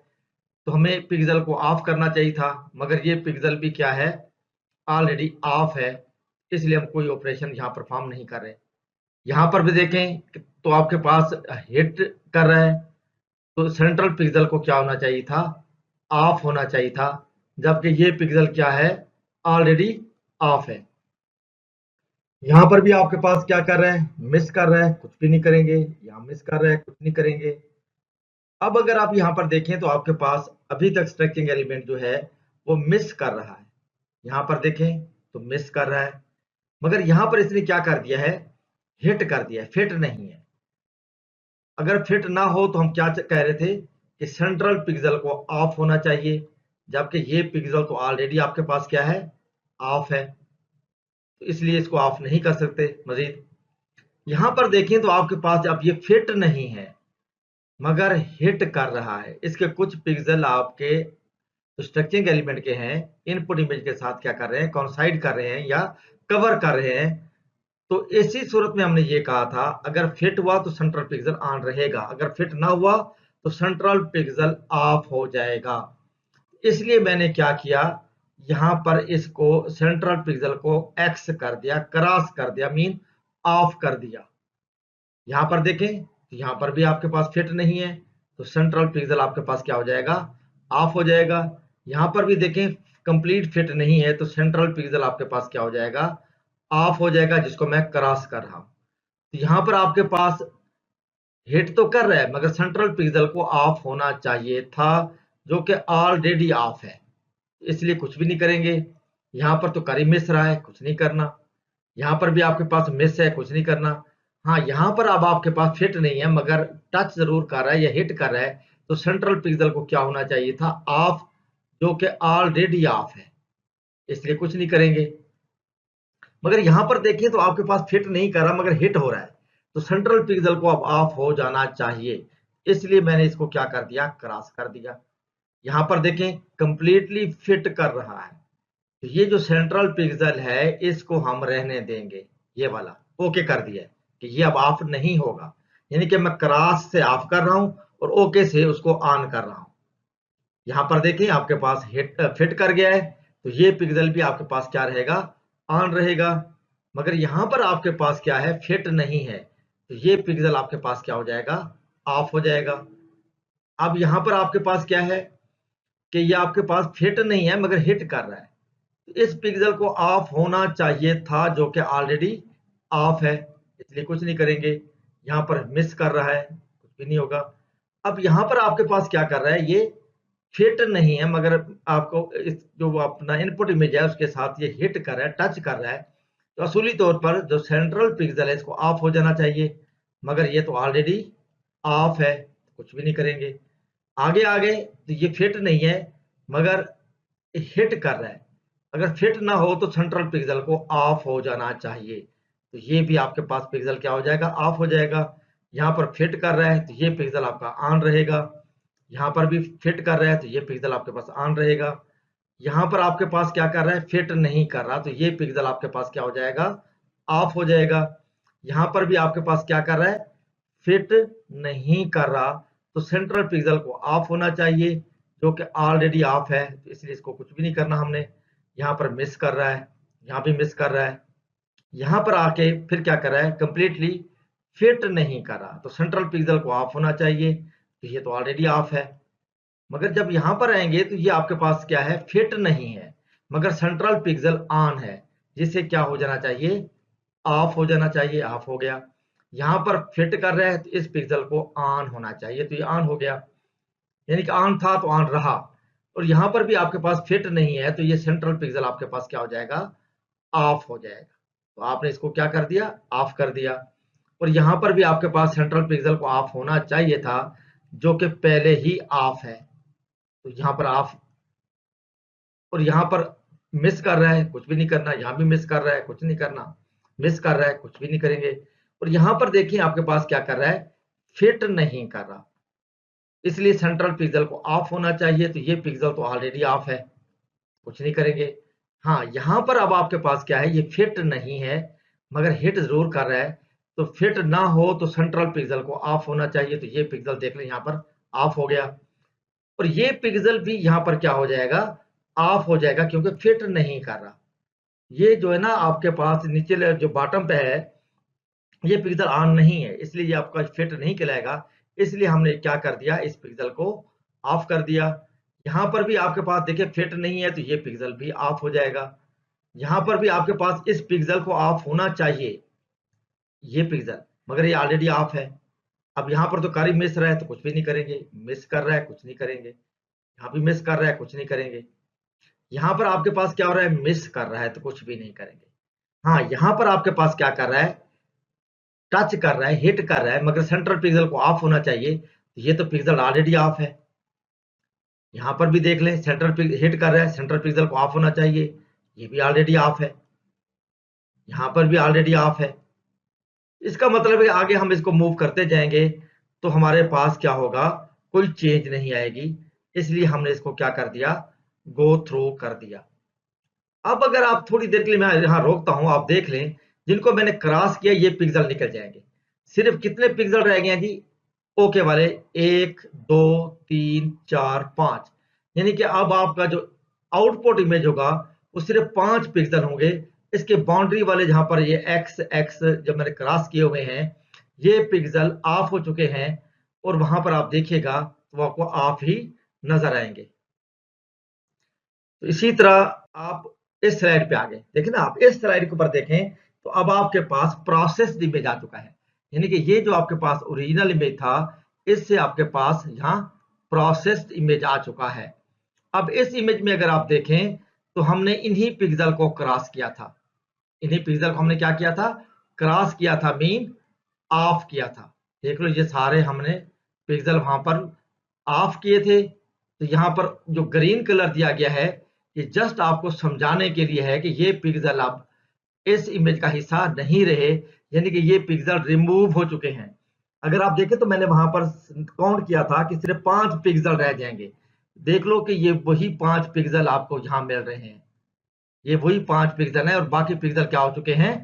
तो हमें पिक्सल को ऑफ करना चाहिए था, मगर ये पिक्सल भी क्या है, ऑलरेडी ऑफ है। इसलिए हम कोई ऑपरेशन यहाँ परफॉर्म नहीं कर रहे। यहाँ पर भी देखें तो आपके पास हिट कर रहा है, तो सेंट्रल पिक्सल को क्या होना चाहिए था, ऑफ होना चाहिए था, जबकि ये पिक्सल क्या है, ऑलरेडी ऑफ है। यहाँ पर भी आपके पास क्या कर रहा है, मिस कर रहा है, कुछ भी नहीं करेंगे। यहाँ मिस कर रहा है, कुछ नहीं करेंगे। अब अगर आप यहाँ पर देखें तो आपके पास अभी तक स्ट्रक्चरिंग एलिमेंट जो है वो मिस कर रहा है। यहाँ पर देखें तो मिस कर रहा है, मगर यहाँ पर इसने क्या कर दिया है, हिट कर दिया है, फिट नहीं है। अगर फिट ना हो तो हम क्या कह रहे थे कि सेंट्रल पिक्सल को ऑफ होना चाहिए, जबकि ये पिक्सल तो ऑलरेडी आपके पास क्या है, ऑफ है, तो इसलिए इसको ऑफ नहीं कर सकते। मजीद यहाँ पर देखें तो आपके पास अब ये फिट नहीं है मगर हिट कर रहा है। इसके कुछ पिक्सल आपके स्ट्रक्चरिंग एलिमेंट के हैं, इनपुट इमेज के साथ क्या कर रहे हैं, कॉन्साइड कर रहे हैं या कवर कर रहे हैं। तो ऐसी सूरत में हमने ये कहा था अगर फिट हुआ तो सेंट्रल पिक्सल ऑन रहेगा, अगर फिट ना हुआ तो सेंट्रल पिक्सल ऑफ हो जाएगा। इसलिए मैंने क्या किया, यहां पर इसको सेंट्रल पिक्सल को एक्स कर दिया, क्रॉस कर दिया, मीन ऑफ कर दिया। यहां पर देखें तो यहां पर भी आपके पास फिट नहीं है, तो सेंट्रल पिक्सल आपके पास क्या हो जाएगा, ऑफ हो जाएगा। यहां पर भी देखें कंप्लीट फिट नहीं है, तो सेंट्रल पिक्सल आपके पास क्या हो जाएगा, ऑफ हो जाएगा, जिसको मैं क्रॉस कर रहा हूं। तो यहां पर आपके पास हिट तो कर रहा है मगर सेंट्रल पिक्सल को ऑफ होना चाहिए था, जो कि ऑलरेडी ऑफ है, इसलिए कुछ भी नहीं करेंगे। यहां पर तो कर ही मिस रहा है, कुछ नहीं करना। यहां पर भी आपके पास मिस है, कुछ नहीं करना। हाँ, यहां पर अब आपके पास फिट नहीं है मगर टच जरूर कर रहा है या हिट कर रहा है, तो सेंट्रल पिक्सल को क्या होना चाहिए था, ऑफ, जो कि ऑलरेडी ऑफ है, इसलिए कुछ नहीं करेंगे। मगर यहां पर देखिए तो आपके पास फिट नहीं कर रहा मगर हिट हो रहा है, तो सेंट्रल पिक्सल को अब ऑफ हो जाना चाहिए, इसलिए मैंने इसको क्या कर दिया, क्रॉस कर दिया। यहां पर देखें कंप्लीटली फिट कर रहा है, तो ये जो सेंट्रल पिक्सल है इसको हम रहने देंगे, ये वाला ओके कर दिया है कि ये अब ऑफ नहीं होगा, यानी कि मैं क्रॉस से ऑफ कर रहा हूं और ओके से उसको ऑन कर रहा हूं। यहां पर देखिए आपके पास हिट फिट कर गया है, तो ये पिक्सल भी आपके पास क्या रहेगा, ऑन रहेगा। मगर यहां पर आपके पास क्या है, फिट नहीं है, तो ये पिक्सल आपके पास क्या हो जाएगा, ऑफ हो जाएगा। अब यहां पर आपके पास क्या है कि ये आपके पास फिट नहीं है मगर हिट कर रहा है, इस पिक्सल को ऑफ होना चाहिए था, जो कि ऑलरेडी ऑफ है, इसलिए कुछ नहीं करेंगे। यहां पर मिस कर रहा है, कुछ भी नहीं होगा। अब यहां पर आपके पास क्या कर रहा है, ये फिट नहीं है मगर आपको इस जो अपना इनपुट इमेज है उसके साथ ये हिट कर रहा है, टच कर रहा है, तो असूली तौर पर जो सेंट्रल पिक्सल है इसको ऑफ हो जाना चाहिए, मगर ये तो ऑलरेडी ऑफ है, कुछ भी नहीं करेंगे। आगे आगे तो ये फिट नहीं है मगर हिट कर रहा है, अगर फिट ना हो तो सेंट्रल पिक्सल को ऑफ हो जाना चाहिए, तो ये भी आपके पास पिक्सल क्या हो जाएगा, ऑफ हो जाएगा। यहाँ पर फिट कर रहा है तो ये पिक्सल आपका ऑन रहेगा, यहाँ पर भी फिट कर रहा है तो ये पिक्सल आपके पास ऑन रहेगा। यहाँ पर आपके पास क्या कर रहा है, फिट नहीं कर रहा, तो ये पिक्सल आपके पास क्या हो जाएगा, ऑफ हो जाएगा। यहाँ पर भी आपके पास क्या कर रहा है, फिट नहीं कर रहा, तो सेंट्रल पिक्सल को ऑफ होना चाहिए, जो कि ऑलरेडी ऑफ है, तो इसलिए इसको कुछ भी नहीं करना हमने। यहाँ पर मिस कर रहा है, यहाँ भी मिस कर रहा है। यहाँ पर आके फिर क्या कर रहा है, कंप्लीटली फिट नहीं कर रहा, तो सेंट्रल पिक्सल को ऑफ होना चाहिए, तो ये तो ऑलरेडी ऑफ है। मगर जब यहाँ पर आएंगे तो ये आपके पास क्या है, फिट नहीं है मगर सेंट्रल पिक्सल ऑन है, जिससे क्या हो जाना चाहिए, ऑफ हो जाना चाहिए, ऑफ हो गया। यहाँ पर फिट कर रहा है तो इस पिक्सल को ऑन होना चाहिए, तो ये ऑन हो गया, यानी कि ऑन था तो ऑन रहा। और यहाँ पर भी आपके पास फिट नहीं है तो ये सेंट्रल पिक्सल आपके पास क्या हो जाएगा, ऑफ हो जाएगा, तो आपने इसको क्या कर दिया, ऑफ कर दिया। और यहाँ पर भी आपके पास सेंट्रल पिक्सल को ऑफ होना चाहिए था, जो कि पहले ही ऑफ है, तो यहाँ पर ऑफ, और यहाँ पर मिस कर रहा है, कुछ भी नहीं करना, यहाँ भी मिस कर रहा है, कुछ नहीं करना, मिस कर रहा है, कुछ भी नहीं करेंगे। और यहाँ पर देखिए आपके पास क्या कर रहा है, फिट नहीं कर रहा, इसलिए सेंट्रल पिक्सल को ऑफ होना चाहिए, तो ये पिक्सल तो ऑलरेडी ऑफ है, कुछ नहीं करेंगे। हाँ, यहाँ पर अब आपके पास क्या है, ये फिट नहीं है मगर हिट जरूर कर रहा है, तो फिट ना हो तो सेंट्रल पिक्सल को ऑफ होना चाहिए, तो ये पिक्सल देख लें यहाँ पर ऑफ हो गया, और ये पिक्सल भी यहाँ पर क्या हो जाएगा, ऑफ हो जाएगा, क्योंकि फिट नहीं कर रहा। ये जो है ना आपके पास नीचे जो बॉटम पे है, ये पिक्सल ऑन नहीं है, इसलिए ये आपका फिट नहीं कहलाएगा, इसलिए हमने क्या कर दिया, इस पिक्सल को ऑफ कर दिया। यहाँ पर भी आपके पास देखिए फिट नहीं है, तो ये पिक्सल भी ऑफ हो जाएगा। यहाँ पर भी आपके पास इस पिक्सल को ऑफ होना चाहिए, ये पिक्सल, मगर ये ऑलरेडी ऑफ है। अब यहाँ पर तो कारी मिस रहा है, तो कुछ भी नहीं करेंगे, मिस कर रहा है, कुछ नहीं करेंगे, यहाँ भी मिस कर रहा है, कुछ नहीं करेंगे। यहाँ पर आपके पास क्या हो रहा है, मिस कर रहा है, तो कुछ भी नहीं करेंगे। हाँ, यहाँ पर आपके पास क्या कर रहा है, टच कर रहा है, हिट कर रहा है, मगर सेंट्रल पिक्सल को ऑफ होना चाहिए, तो ये तो पिक्सल ऑलरेडी ऑफ है। यहाँ पर भी देख लें, सेंट्रल हिट कर रहा है, सेंट्रल पिक्सल को ऑफ होना चाहिए, ये भी ऑलरेडी ऑफ है, यहाँ पर भी ऑलरेडी ऑफ है। इसका मतलब है आगे हम इसको मूव करते जाएंगे तो हमारे पास क्या होगा, कोई चेंज नहीं आएगी, इसलिए हमने इसको क्या कर दिया, गो थ्रू कर दिया। अब अगर आप थोड़ी देर के लिए, मैं यहाँ रोकता हूं, आप देख लें, जिनको मैंने क्रॉस किया ये पिक्सल निकल जाएंगे। सिर्फ कितने पिक्सल रह गए हैं जी, ओके वाले, 1 2 3 4 5, यानी कि अब आपका जो आउटपुट इमेज होगा वो सिर्फ 5 पिक्सल होंगे। इसके बाउंड्री वाले जहां पर ये एक्स एक्स जब मैंने क्रॉस किए हुए हैं, ये पिक्सल ऑफ हो चुके हैं, और वहां पर आप देखिएगा तो वो आपको ऑफ ही नजर आएंगे। तो इसी तरह आप इस स्लाइड पे आ गए, देखें ना, आप इस स्लाइड के ऊपर देखें तो अब आपके पास प्रोसेस्ड इमेज आ चुका है, यानी कि ये जो आपके पास ओरिजिनल इमेज था, इससे आपके पास यहाँ प्रोसेस्ड इमेज आ चुका है। अब इस इमेज में अगर आप देखें तो हमने इन्हीं पिक्सल को क्रॉस किया था, इन्हीं पिक्सल को हमने क्या किया था, क्रॉस किया था, मीन ऑफ किया था। देख लो, ये सारे हमने पिक्सल वहां पर ऑफ किए थे। तो यहाँ पर जो ग्रीन कलर दिया गया है, ये जस्ट आपको समझाने के लिए है कि ये पिक्सल अब इस इमेज का हिस्सा नहीं रहे, यानी कि ये पिक्सल रिमूव हो चुके हैं। अगर आप देखें तो मैंने वहां पर काउंट किया था कि सिर्फ 5 पिक्सल रह जाएंगे, देख लो कि ये वही 5 पिक्सल आपको यहाँ मिल रहे हैं, ये वही 5 पिक्सल है, और बाकी पिक्सल क्या हो चुके हैं,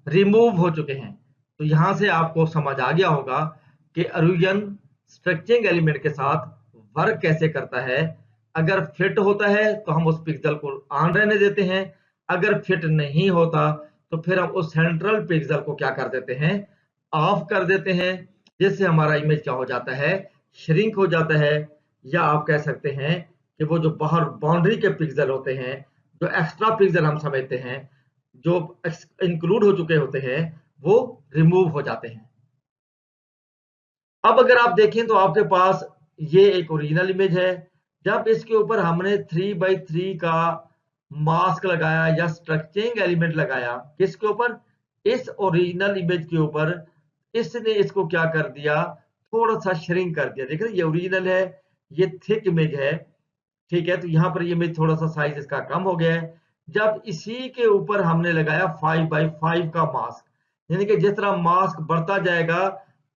रिमूव हो चुके हैं। तो यहां से आपको समझ आ गया होगा कि अरुजन स्ट्रक्चरिंग एलिमेंट के साथ वर्क कैसे करता है। अगर फिट होता है तो हम उस पिक्सल को ऑन रहने देते हैं, अगर फिट नहीं होता तो फिर हम उस सेंट्रल पिक्सल को क्या कर देते हैं, ऑफ कर देते हैं, जिससे हमारा इमेज क्या हो जाता है, श्रिंक हो जाता है। या आप कह सकते हैं कि वो जो बाहर बाउंड्री के पिक्सल होते हैं, जो एक्स्ट्रा पिक्सल हम समझते हैं, जो इंक्लूड हो चुके होते हैं, वो रिमूव हो जाते हैं। अब अगर आप देखें तो आपके पास ये एक ओरिजिनल इमेज है, जब इसके ऊपर हमने 3x3 का मास्क लगाया या स्ट्रक्चरिंग एलिमेंट लगाया, किसके ऊपर, इस ओरिजिनल इमेज के ऊपर, इसने इसको क्या कर दिया, थोड़ा सा श्रिंक कर दिया। देख रहे ये ओरिजिनल है, ये थिक इमेज है, ठीक है, तो यहाँ पर ये इमेज थोड़ा सा साइज इसका कम हो गया है। जब इसी के ऊपर हमने लगाया 5x5 का मास्क, यानी कि जिस तरह मास्क बढ़ता जाएगा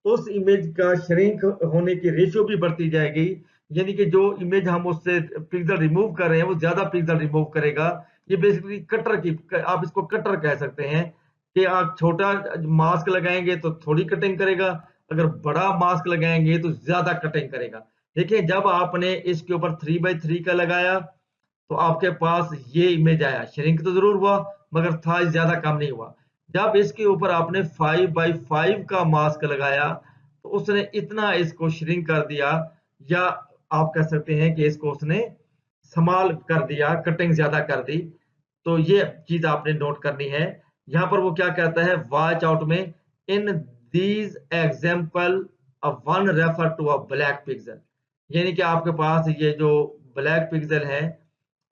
उस इमेज का श्रिंक होने की रेशियो भी बढ़ती जाएगी, यानी कि जो इमेज हम उससे पिक्सल रिमूव कर रहे हैं वो ज्यादा पिक्सल रिमूव करेगा। ये बेसिकली कटर की, आप इसको कटर कह सकते हैं, कि आप छोटा मास्क लगाएंगे तो थोड़ी कटिंग करेगा, अगर बड़ा मास्क लगाएंगे तो ज्यादा कटिंग करेगा। देखिए जब आपने इसके ऊपर 3x3 का लगाया तो आपके पास ये इमेज आया, श्रिंक तो जरूर हुआ मगर साइज ज्यादा कम नहीं हुआ। जब इसके ऊपर आपने 5x5 का मास्क लगाया तो उसने इतना इसको श्रिंक कर दिया, या आप कह सकते हैं कि इसको उसने स्मॉल कर दिया, कटिंग ज्यादा कर दी। तो ये चीज आपने नोट करनी है। यहाँ पर वो क्या कहता है, वॉच आउट में, in these example one refer to a black pixel, यानी कि आपके पास ये जो ब्लैक पिक्सल है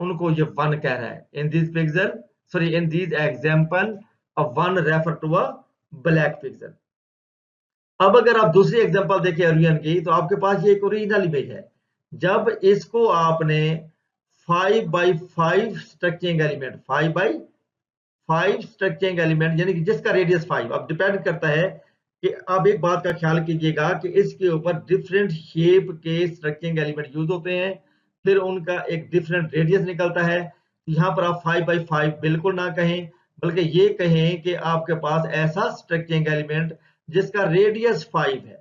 उनको ये वन कह रहा है, in this pixel, sorry in this example one refer to a black pixel. अब अगर आप दूसरी एग्जांपल देखें अरियन की, तो आपके पास ये एक ओरिजिनल इमेज है, जब इसको आपने 5x5 structuring element, 5x5 structuring element, यानी कि जिसका रेडियस 5। अब डिपेंड करता है कि आप एक बात का ख्याल कीजिएगा कि इसके ऊपर डिफरेंट शेप के स्ट्रक्चरिंग एलिमेंट यूज होते हैं, फिर उनका एक डिफरेंट रेडियस निकलता है। यहाँ पर आप 5x5 बिल्कुल ना कहें, बल्कि ये कहें कि आपके पास ऐसा स्ट्रक्चरिंग एलिमेंट जिसका रेडियस 5 है।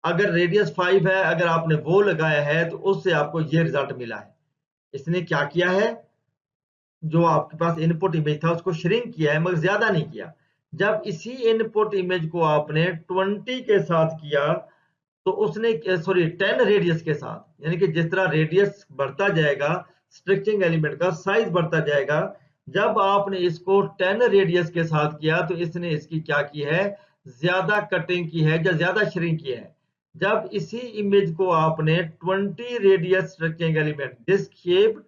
अगर रेडियस 5 है, अगर आपने वो लगाया है, तो उससे आपको ये रिजल्ट मिला है। इसने क्या किया है, जो आपके पास इनपुट इमेज था उसको श्रिंक किया है, मगर ज्यादा नहीं किया। जब इसी इनपुट इमेज को आपने 20 के साथ किया, तो उसने, सॉरी 10 रेडियस के साथ, यानी कि जिस तरह रेडियस बढ़ता जाएगा, स्ट्रक्चरिंग एलिमेंट का साइज बढ़ता जाएगा। जब आपने इसको 10 रेडियस के साथ किया, तो इसने इसकी क्या की है, ज्यादा कटिंग की है या ज्यादा श्रिंक की है। जब इसी इमेज को आपने 20 radius structuring element, this shape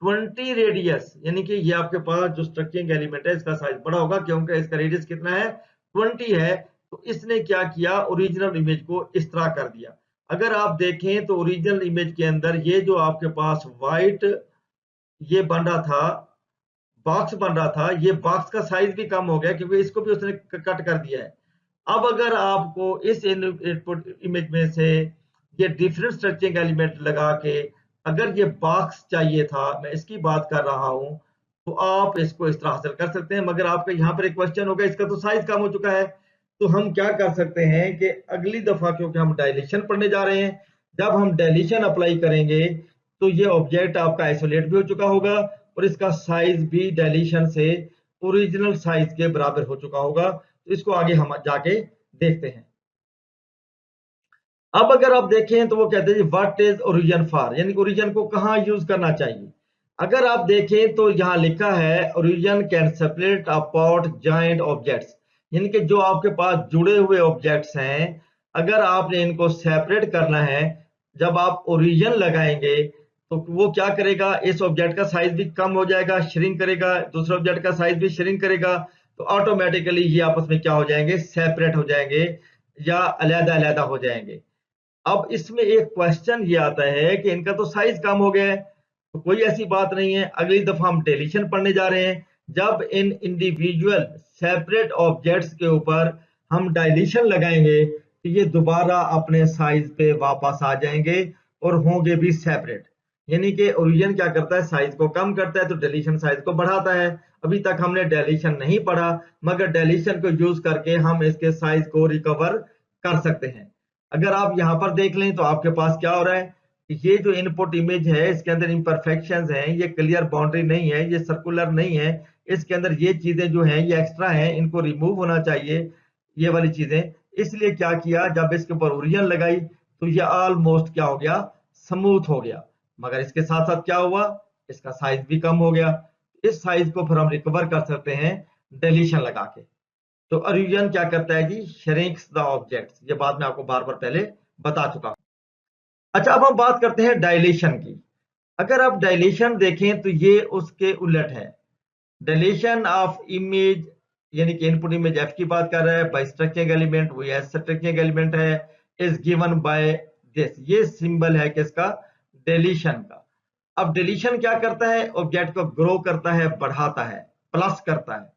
20 radius, यानी कि ये आपके पास जो स्ट्रक्चरिंग एलिमेंट है इसका साइज बड़ा होगा, क्योंकि इसका रेडियस कितना है, 20 है। तो इसने क्या किया, ओरिजिनल इमेज को इस तरह कर दिया। अगर आप देखें तो ओरिजिनल इमेज के अंदर ये जो आपके पास व्हाइट ये बन रहा था, बॉक्स बन रहा था, ये बॉक्स का साइज भी कम हो गया, क्योंकि इसको भी उसने कट कर दिया है। अब अगर आपको इस इनपुट इमेज में से ये डिफरेंट स्ट्रक्चरिंग एलिमेंट लगा के अगर ये बॉक्स चाहिए था, मैं इसकी बात कर रहा हूं, तो आप इसको इस तरह हासिल कर सकते हैं। मगर आपका यहाँ पर एक क्वेश्चन होगा, इसका तो साइज कम हो चुका है, तो हम क्या कर सकते हैं कि अगली दफा, क्योंकि हम डायलेशन पढ़ने जा रहे हैं, जब हम डायलेशन अप्लाई करेंगे तो ये ऑब्जेक्ट आपका आइसोलेट भी हो चुका होगा और इसका साइज भी डायलेशन से ओरिजिनल साइज के बराबर हो चुका होगा। तो इसको आगे हम जाके देखते हैं। अब अगर आप देखें तो वो कहते हैं व्हाट इज ओरिजिन फॉर, यानी ओरिजिन को कहाँ यूज करना चाहिए। अगर आप देखें तो यहाँ लिखा है origin can separate apart joint objects, यानी कि जो आपके पास जुड़े हुए ऑब्जेक्ट्स हैं, अगर आपने इनको सेपरेट करना है, जब आप ओरिजिन लगाएंगे तो वो क्या करेगा, इस ऑब्जेक्ट का साइज भी कम हो जाएगा, श्रिंक करेगा, दूसरे ऑब्जेक्ट का साइज भी श्रिंक करेगा, तो ऑटोमेटिकली ये आपस में क्या हो जाएंगे, सेपरेट हो जाएंगे या अलग-अलग हो जाएंगे। अब इसमें एक क्वेश्चन ये आता है कि इनका तो साइज कम हो गया है, तो कोई ऐसी बात नहीं है। अगली दफा हम डिलीशन पढ़ने जा रहे हैं, जब इन इंडिविजुअल सेपरेट ऑब्जेक्ट्स के ऊपर हम डायलीशन लगाएंगे, तो ये दोबारा अपने साइज पे वापस आ जाएंगे और होंगे भी सेपरेट। यानी कि ओरिजिन क्या करता है, साइज को कम करता है, तो डिलीशन साइज को बढ़ाता है। अभी तक हमने डिलीशन नहीं पढ़ा, मगर डिलीशन को यूज करके हम इसके साइज को रिकवर कर सकते हैं। अगर आप यहाँ पर देख लें तो आपके पास क्या हो रहा है, ये जो इनपुट इमेज है इसके अंदर इम्परफेक्शंस हैं, ये क्लियर बाउंड्री नहीं है, ये सर्कुलर नहीं है, इसके अंदर ये चीजें जो हैं ये एक्स्ट्रा हैं, इनको रिमूव होना चाहिए, ये वाली चीजें। इसलिए क्या किया, जब इसके ऊपर ओरिजिन लगाई तो ये ऑलमोस्ट क्या हो गया, स्मूथ हो गया। मगर इसके साथ साथ क्या हुआ, इसका साइज भी कम हो गया। इस साइज को फिर हम रिकवर कर सकते हैं डिलीशन लगा के। तो ओरिजिन क्या करता है जी, श्रिंक्स द ऑब्जेक्ट्स, ये बात मैं आपको बार बार पहले बता चुका हूं। अच्छा, अब हम बात करते हैं डायलेशन की। अगर आप डायलेशन देखें तो ये उसके उलट है। डायलेशन ऑफ इमेज, यानी कि इनपुट इमेज एफ की बात कर रहा है, बाय स्ट्रक्चरिंग एलिमेंट, वो एस स्ट्रक्चरिंग एलिमेंट है, इज गिवन बाय दिस, ये सिंबल है किसका, डिलीशन का। अब डिलीशन क्या करता है, ऑब्जेक्ट को ग्रो करता है, बढ़ाता है, प्लस करता है।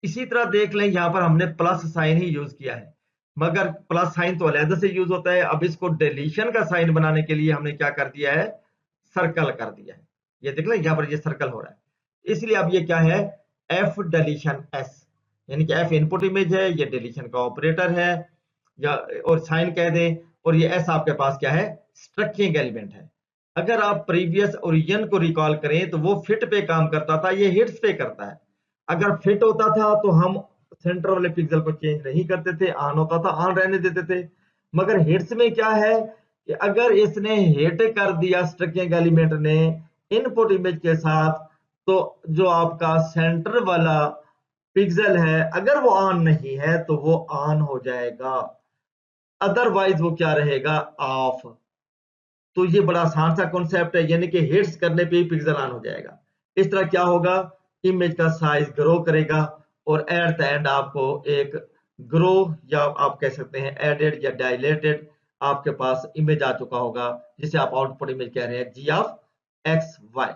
इसी तरह देख लें, यहां पर हमने प्लस साइन ही यूज किया है, मगर प्लस साइन तो अलग से यूज होता है। अब इसको डिलीशन का साइन बनाने के लिए हमने क्या कर दिया है, सर्कल कर दिया है। ये देख लें, यहां पर ये सर्कल हो रहा है, इसलिए अब ये क्या है, एफ डिलीशन एस, यानी कि एफ इनपुट इमेज है, ये डिलीशन का ऑपरेटर है, या और साइन कह दें, और ये एस आपके पास क्या है, स्ट्रक्चरिंग एलिमेंट है। अगर आप प्रीवियस ओरिजिन को रिकॉल करें तो वो फिट पे काम करता था, ये हिट्स पे करता है। अगर फिट होता था तो हम सेंटर वाले पिक्सल को चेंज नहीं करते थे, ऑन होता था ऑन रहने देते थे। मगर हिट्स में क्या है कि अगर इसने हिट कर दिया स्ट्रक्चरिंग एलिमेंट ने इनपुट इमेज के साथ, तो जो आपका सेंटर वाला पिक्सल है अगर वो ऑन नहीं है तो वो ऑन हो जाएगा, अदरवाइज वो क्या रहेगा, ऑफ। तो ये बड़ा आसान सा कॉन्सेप्ट है, यानी कि हिट्स करने पे ही पिक्सल ऑन हो जाएगा। इस तरह क्या होगा, इमेज का साइज ग्रो करेगा और एट द एंड आपको एक ग्रो, या आप कह सकते हैं एडेड या डायलेटेड, आपके पास इमेज आ चुका होगा, जिसे आप आउटपुट इमेज कह रहे हैं, जी ऑफ एक्स वाई।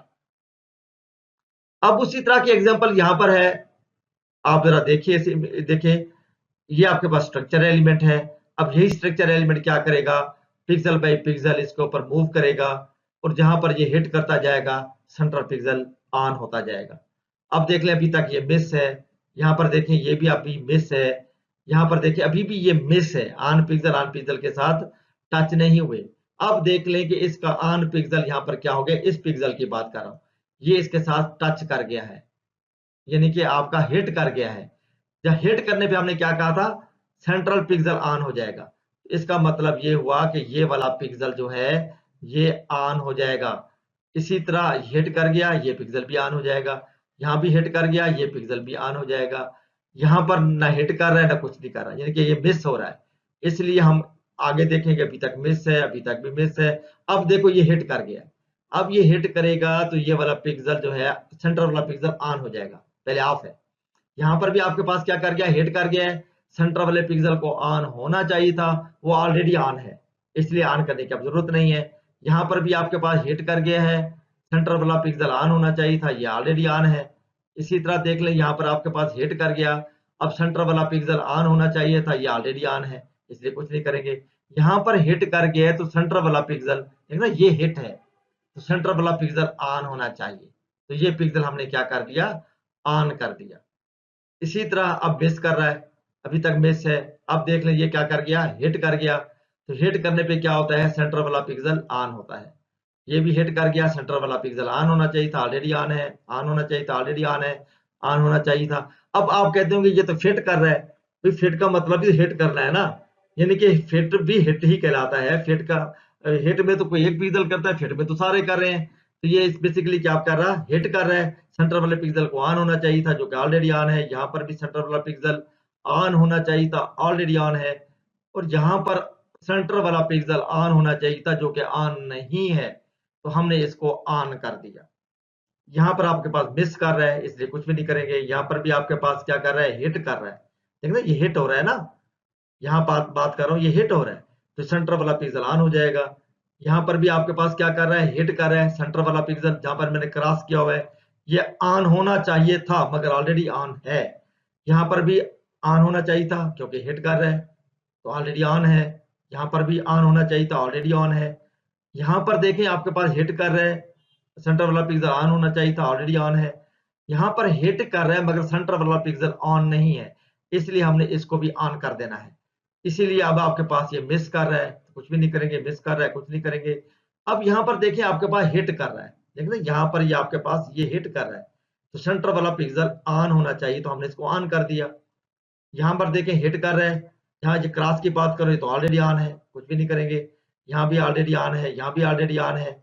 अब उसी तरह की एग्जांपल यहां पर है, आप जरा देखिए, देखें, ये आपके पास स्ट्रक्चर एलिमेंट है। अब यही स्ट्रक्चर एलिमेंट क्या करेगा, पिक्सल बाय पिक्सल इसके ऊपर मूव करेगा, और जहां पर ये हिट करता जाएगा सेंट्रल पिक्सल ऑन होता जाएगा। अब देख लें, अभी तक ये मिस है, यहाँ पर देखें ये भी अभी मिस है, यहाँ पर देखें अभी भी ये मिस है, ऑन पिक्सल के साथ टच नहीं हुए। अब देख लें कि इसका ऑन पिक्सल यहाँ पर क्या हो गया, इस पिक्सल की बात कर रहा हूँ, ये इसके साथ टच कर गया है, यानी कि आपका हिट कर गया है। जब हिट करने पे हमने क्या कहा था, सेंट्रल पिक्सल ऑन हो जाएगा। इसका मतलब ये हुआ कि ये वाला पिक्सल जो है ये ऑन हो जाएगा। इसी तरह हिट कर गया, ये पिक्सल भी ऑन हो जाएगा। यहाँ भी हिट कर गया, ये पिक्सल भी ऑन हो जाएगा। यहाँ पर ना हिट कर रहा है ना कुछ नहीं कर रहा है, यानी कि ये मिस हो रहा है। इसलिए हम आगे देखेंगे, अभी तक मिस है, अभी तक भी मिस है। अब देखो ये हिट कर गया, अब ये हिट करेगा तो ये वाला पिक्सल जो है सेंटर वाला पिक्सल ऑन हो जाएगा, पहले ऑफ है। यहाँ पर भी आपके पास क्या कर गया, हिट कर गया है, सेंटर वाले पिक्सल को ऑन होना चाहिए था, वो ऑलरेडी ऑन है, इसलिए ऑन करने की अब जरूरत नहीं है। यहाँ पर भी आपके पास हिट कर गया है, सेंटर वाला पिक्सल ऑन होना चाहिए था, ये ऑलरेडी ऑन है। इसी तरह देख लें, यहाँ पर आपके पास हिट कर गया, अब सेंटर वाला पिक्सल ऑन होना चाहिए था, ये ऑलरेडी ऑन है, इसलिए कुछ नहीं करेंगे। यहाँ पर हिट कर गया है तो सेंटर वाला पिक्सल, देख ना ये हिट है, तो सेंटर वाला पिक्सल ऑन होना चाहिए, तो ये पिक्सल हमने क्या कर दिया, ऑन कर दिया। इसी तरह अब मिस कर रहा है, अभी तक मिस है। अब देख लें ये क्या कर गया, हिट कर गया, तो हिट करने पे क्या होता है, सेंटर वाला पिक्सल ऑन होता है। ये भी हिट कर गया, सेंटर वाला पिक्सल ऑन होना चाहिए था, ऑलरेडी ऑन है, ऑन होना चाहिए था, ऑलरेडी ऑन है, ऑन होना चाहिए था। अब आप कहते होंगे ये तो फिट कर रहा है, भाई फिट का मतलब भी हिट करना है ना, यानी कि फिट भी हिट ही कहलाता है। फिट का हिट में तो कोई एक पिक्सल करता है, फिट में तो सारे कर रहे हैं। तो ये बेसिकली क्या कर रहा है, हिट कर रहा है, सेंटर वाले पिक्सल को ऑन होना चाहिए था जो कि ऑलरेडी ऑन है। यहाँ पर भी सेंटर वाला पिक्सल ऑन होना चाहिए था, ऑलरेडी ऑन है। और यहाँ पर सेंटर वाला पिक्सल ऑन होना चाहिए था जो कि ऑन नहीं है, तो हमने इसको ऑन कर दिया। यहाँ पर आपके पास मिस कर रहा है, इसलिए कुछ भी नहीं करेंगे। यहाँ पर भी आपके पास क्या कर रहा है, हिट कर रहा है, देख ना ये हिट हो रहा है ना, यहाँ बात बात कर रहा हूँ, ये हिट हो रहा है, तो सेंटर वाला पिक्सल ऑन हो जाएगा। यहाँ पर भी आपके पास क्या कर रहा है, हिट कर रहा है, सेंटर वाला पिक्सल जहां पर मैंने क्रॉस किया हुआ है ये ऑन होना चाहिए था मगर ऑलरेडी ऑन है। यहाँ पर भी ऑन होना चाहिए था क्योंकि हिट कर रहा है, तो ऑलरेडी ऑन है। यहाँ पर भी ऑन होना चाहिए था, ऑलरेडी ऑन है। यहाँ पर देखें आपके पास हिट कर रहा है, सेंटर वाला पिक्सल ऑन होना चाहिए था, ऑलरेडी ऑन है। यहाँ पर हिट कर रहा है मगर सेंटर वाला पिक्सल ऑन नहीं है, इसलिए हमने इसको भी ऑन कर देना है। इसीलिए अब आपके पास ये मिस कर रहा है, तो कुछ भी नहीं करेंगे, मिस कर रहा है, कुछ नहीं करेंगे। अब यहाँ पर देखिए आपके पास हिट कर रहा है, देखिए यहाँ पर ये आपके पास ये हिट कर रहा है, तो सेंटर वाला पिक्सल ऑन होना चाहिए, तो हमने इसको ऑन कर दिया। यहाँ पर देखें हिट कर रहा है, यहाँ जो क्रॉस की बात करें तो ऑलरेडी ऑन है, कुछ भी नहीं करेंगे। यहाँ भी ऑलरेडी ऑन है, यहाँ भी ऑलरेडी ऑन है।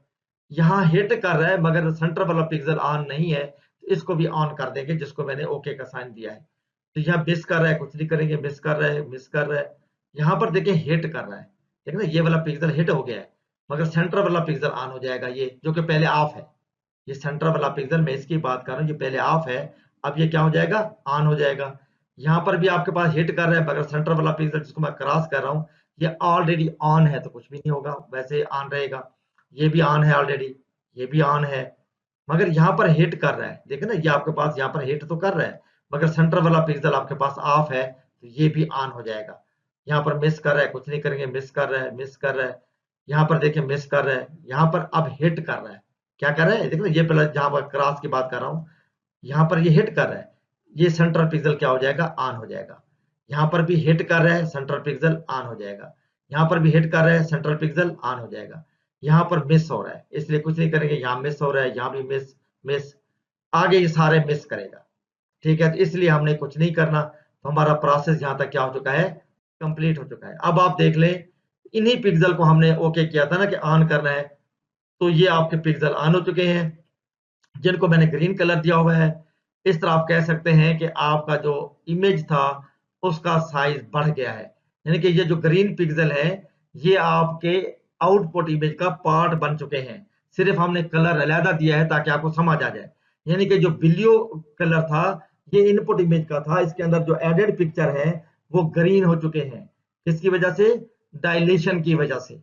यहाँ हिट कर रहा है मगर सेंटर वाला पिक्सल ऑन नहीं है, तो इसको भी ऑन कर देंगे जिसको मैंने ओके का साइन दिया है। तो यहाँ मिस कर रहा है, कुछ नहीं करेंगे, मिस कर रहा है, मिस कर रहा है। यहाँ पर देखिए हिट कर रहा है, देखना ये वाला पिक्सल हिट हो गया है मगर सेंटर वाला पिक्सल ऑन हो जाएगा, ये जो कि पहले ऑफ है। ये सेंटर वाला पिक्सल मैं इसकी बात कर रहा हूँ, ये पहले ऑफ है, अब ये क्या हो जाएगा, ऑन हो जाएगा। यहाँ पर भी आपके पास हिट कर रहा है मगर सेंटर वाला पिक्सल जिसको मैं क्रॉस कर रहा हूँ ये ऑलरेडी ऑन है, तो कुछ भी नहीं होगा, वैसे ऑन रहेगा। ये भी ऑन है ऑलरेडी, ये भी ऑन है, मगर यहाँ पर हिट कर रहा है, देखिए ना ये आपके पास यहाँ पर हिट तो कर रहा है मगर सेंटर वाला पिक्सल आपके पास ऑफ है, तो ये भी ऑन हो जाएगा। यहाँ पर मिस कर रहा है, कुछ नहीं करेंगे, मिस कर रहा है, मिस कर रहा है। यहाँ पर देखिए मिस कर रहा है, यहाँ पर अब हिट कर रहा है, क्या कर रहा है, देखिए ये पहले जहां पर क्रॉस की बात कर रहा हूँ, यहाँ पर ये हिट कर रहा है, ये सेंट्रल पिक्सल क्या हो जाएगा, ऑन हो जाएगा। यहाँ पर भी हिट कर रहा है, सेंट्रल पिक्सल ऑन हो जाएगा। यहाँ पर भी हिट कर रहा है, सेंट्रल पिक्सल ऑन हो जाएगा। यहाँ पर मिस हो रहा है, इसलिए कुछ नहीं करेंगे, यहाँ मिस हो रहा है, यहाँ भी मिस, मिस, आगे ये सारे मिस करेगा। ठीक है, तो इसलिए हमने कुछ नहीं करना, तो हमारा प्रोसेस यहाँ तक क्या हो चुका है, कंप्लीट हो चुका है। अब आप देख लें, इन्हीं पिक्सल को हमने ओके किया था ना कि ऑन करना है, तो ये आपके पिक्सल ऑन हो चुके हैं जिनको मैंने ग्रीन कलर दिया हुआ है। इस तरह आप कह सकते हैं कि आपका जो इमेज था उसका साइज बढ़ गया है, यानी कि ये जो ग्रीन पिक्सल है ये आपके आउटपुट इमेज का पार्ट बन चुके हैं, सिर्फ हमने कलर अलहदा दिया है ताकि आपको समझ आ जाए। यानी कि जो ब्लू कलर था ये इनपुट इमेज का था, इसके अंदर जो एडेड पिक्चर है वो ग्रीन हो चुके हैं, किसकी वजह से, डायलेशन की वजह से।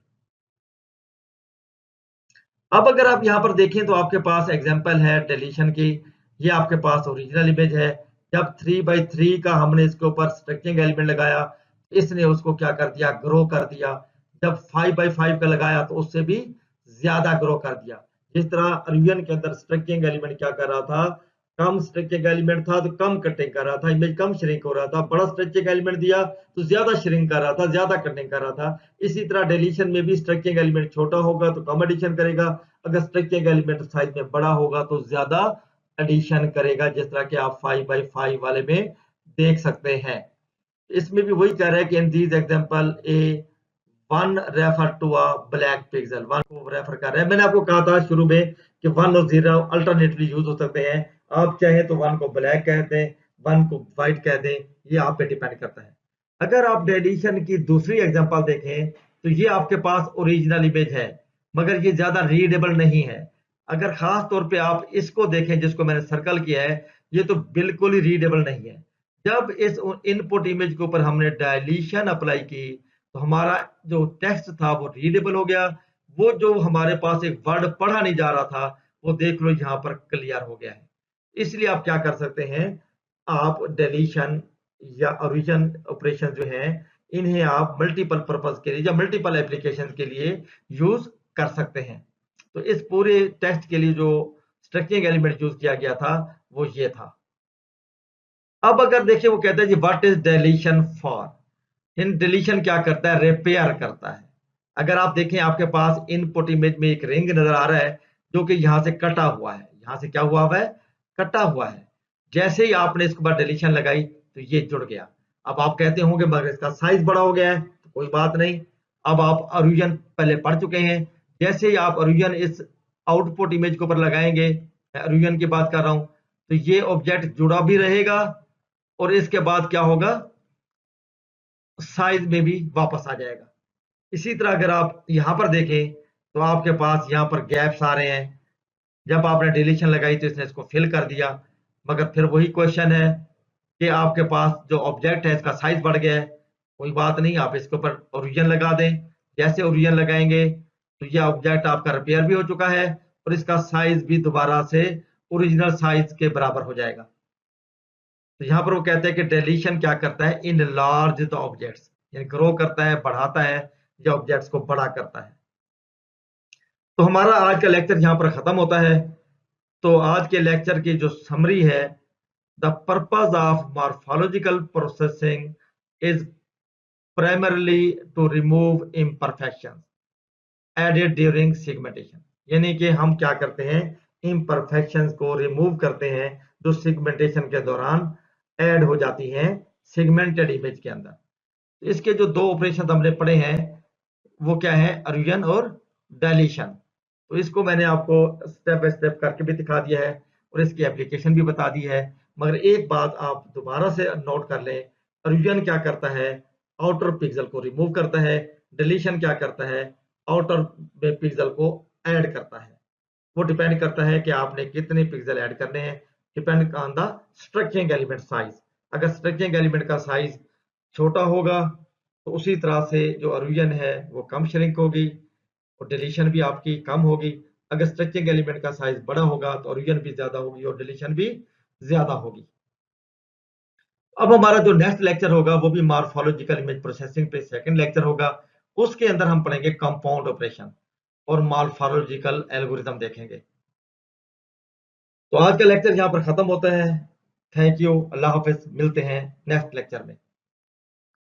अब अगर आप यहाँ पर देखें तो आपके पास एग्जांपल है डिलीशन की। ये आपके पास ओरिजिनल इमेज है। जब 3x3 का हमने इसके ऊपर स्ट्रक्चरिंग एलिमेंट लगाया, इसने उसको क्या कर दिया, ग्रो कर दिया। जब 5x5 का लगाया तो उससे भी ज्यादा ग्रो कर दिया। जिस तरह अरियन के अंदर स्ट्रक्चरिंग एलिमेंट क्या कर रहा था, कम स्ट्रक्चरिंग एलिमेंट था तो कम कटिंग कर रहा था, इमेज कम श्रिंक हो रहा था। बड़ा स्ट्रक्चरिंग एलिमेंट दिया तो ज्यादा श्रिंक कर रहा था, ज्यादा कटिंग कर रहा था। इसी तरह डिलीशन में भी स्ट्रक्चरिंग एलिमेंट छोटा होगा तो कम एडिशन करेगा, अगर स्ट्रक्चरिंग एलिमेंट साइज में बड़ा होगा तो ज्यादा एडिशन करेगा, जिस तरह के आप 5x5 वाले में देख सकते हैं। इसमें भी वही कह रहा है कि in these example A one refer to a black pixel, one को रेफर कर रहा है। मैंने आपको कहा था शुरू में कि वन और जीरो अल्टरनेटली यूज हो सकते हैं। आप चाहें तो वन को ब्लैक कह दें, वन को व्हाइट कह दें, ये आप पे डिपेंड करता है। अगर आप डेलीशन की दूसरी एग्जांपल देखें तो ये आपके पास ओरिजिनल इमेज है, मगर ये ज्यादा रीडेबल नहीं है। अगर खास तौर पे आप इसको देखें जिसको मैंने सर्कल किया है, ये तो बिल्कुल ही रीडेबल नहीं है। जब इस इनपुट इमेज के ऊपर हमने डायलीशन अप्लाई की तो हमारा जो टेक्स्ट था वो रीडेबल हो गया। वो जो हमारे पास एक वर्ड पढ़ा नहीं जा रहा था, वो देख लो यहाँ पर क्लियर हो गया है। इसलिए आप क्या कर सकते हैं, आप डिलीशन या ओरिजिन ऑपरेशन जो है, इन्हें आप मल्टीपल पर्पस के लिए या मल्टीपल एप्लीकेशन के लिए यूज कर सकते हैं। तो इस पूरे टेक्स्ट के लिए जो स्ट्रक्चरिंग एलिमेंट यूज किया गया था वो ये था। अब अगर देखिए वो कहता है जी what is deletion for. In deletion क्या करता है, रिपेयर करता है। अगर आप देखें आपके पास इनपुट इमेज में एक रिंग नजर आ रहा है जो कि यहां से कटा हुआ है, यहां से क्या हुआ है, कटा हुआ है। जैसे ही आपने इसके बाद डिलीशन लगाई तो ये जुड़ गया। अब आप कहते होंगे मगर इसका साइज बड़ा हो गया है, तो कोई बात नहीं। अब आप ओरिजिन पहले पढ़ चुके हैं। जैसे ही आप ओरिजिन इस आउटपुट इमेज के ऊपर लगाएंगे, ओरिजिन की बात कर रहा हूं, तो ये ऑब्जेक्ट जुड़ा भी रहेगा और इसके बाद क्या होगा, साइज में भी वापस आ जाएगा। इसी तरह अगर आप यहां पर देखें तो आपके पास यहां पर गैप्स आ रहे हैं। जब आपने डिलीशन लगाई तो इसने इसको फिल कर दिया, मगर फिर वही क्वेश्चन है कि आपके पास जो ऑब्जेक्ट है इसका साइज बढ़ गया है। कोई बात नहीं, आप इसके ऊपर ओरिजिन लगा दें। जैसे ओरिजिन लगाएंगे तो यह ऑब्जेक्ट आपका रिपेयर भी हो चुका है और इसका साइज भी दोबारा से ओरिजिनल साइज के बराबर हो जाएगा। तो यहाँ पर वो कहते हैं कि डिलीशन क्या करता है, इन लार्ज द ऑब्जेक्ट्स, यानी ग्रो करता है, बढ़ाता है, या ऑब्जेक्ट्स को बड़ा करता है। तो हमारा आज का लेक्चर यहाँ पर खत्म होता है। तो आज के लेक्चर की जो समरी है, the purpose of morphological processing is primarily to remove imperfection added during segmentation. यानी कि हम क्या करते हैं, इम्परफेक्शंस को रिमूव करते हैं जो सिगमेंटेशन के दौरान ऐड हो जाती हैं सिगमेंटेड इमेज के अंदर। तो इसके जो दो ऑपरेशन हमने पढ़े हैं वो क्या है, ओरिजिन और डायलीशन। तो इसको मैंने आपको स्टेप बाय स्टेप करके भी दिखा दिया है और इसकी एप्लीकेशन भी बता दी है। मगर एक बात आप दोबारा से नोट कर लें, ओरिजिन क्या करता है, आउटर पिक्सल को रिमूव करता है। डिलीशन क्या करता है, आउटर पिक्सल को ऐड करता है। वो डिपेंड करता है कि आपने कितने पिक्सल ऐड करने हैं, depend on the structuring element size. अगर स्ट्रक्चरिंग एलिमेंट का साइज छोटा होगा तो उसी तरह से जो ओरिजिन है वो कम श्रिंक होगी और डिलीशन भी आपकी कम होगी। अगर स्ट्रक्चरिंग एलिमेंट का साइज बड़ा होगा तो ओरिजिन भी ज्यादा होगी और डिलीशन भी ज्यादा होगी। अब हमारा जो नेक्स्ट लेक्चर होगा वो भी मॉर्फोलॉजिकल इमेज प्रोसेसिंग पे सेकंड लेक्चर होगा। उसके अंदर हम पढ़ेंगे कंपाउंड ऑपरेशन और मॉर्फोलॉजिकल एल्गोरिथम देखेंगे। तो आज का लेक्चर यहाँ पर खत्म होता है। थैंक यू, अल्लाह हाफिज, मिलते हैं नेक्स्ट लेक्चर में।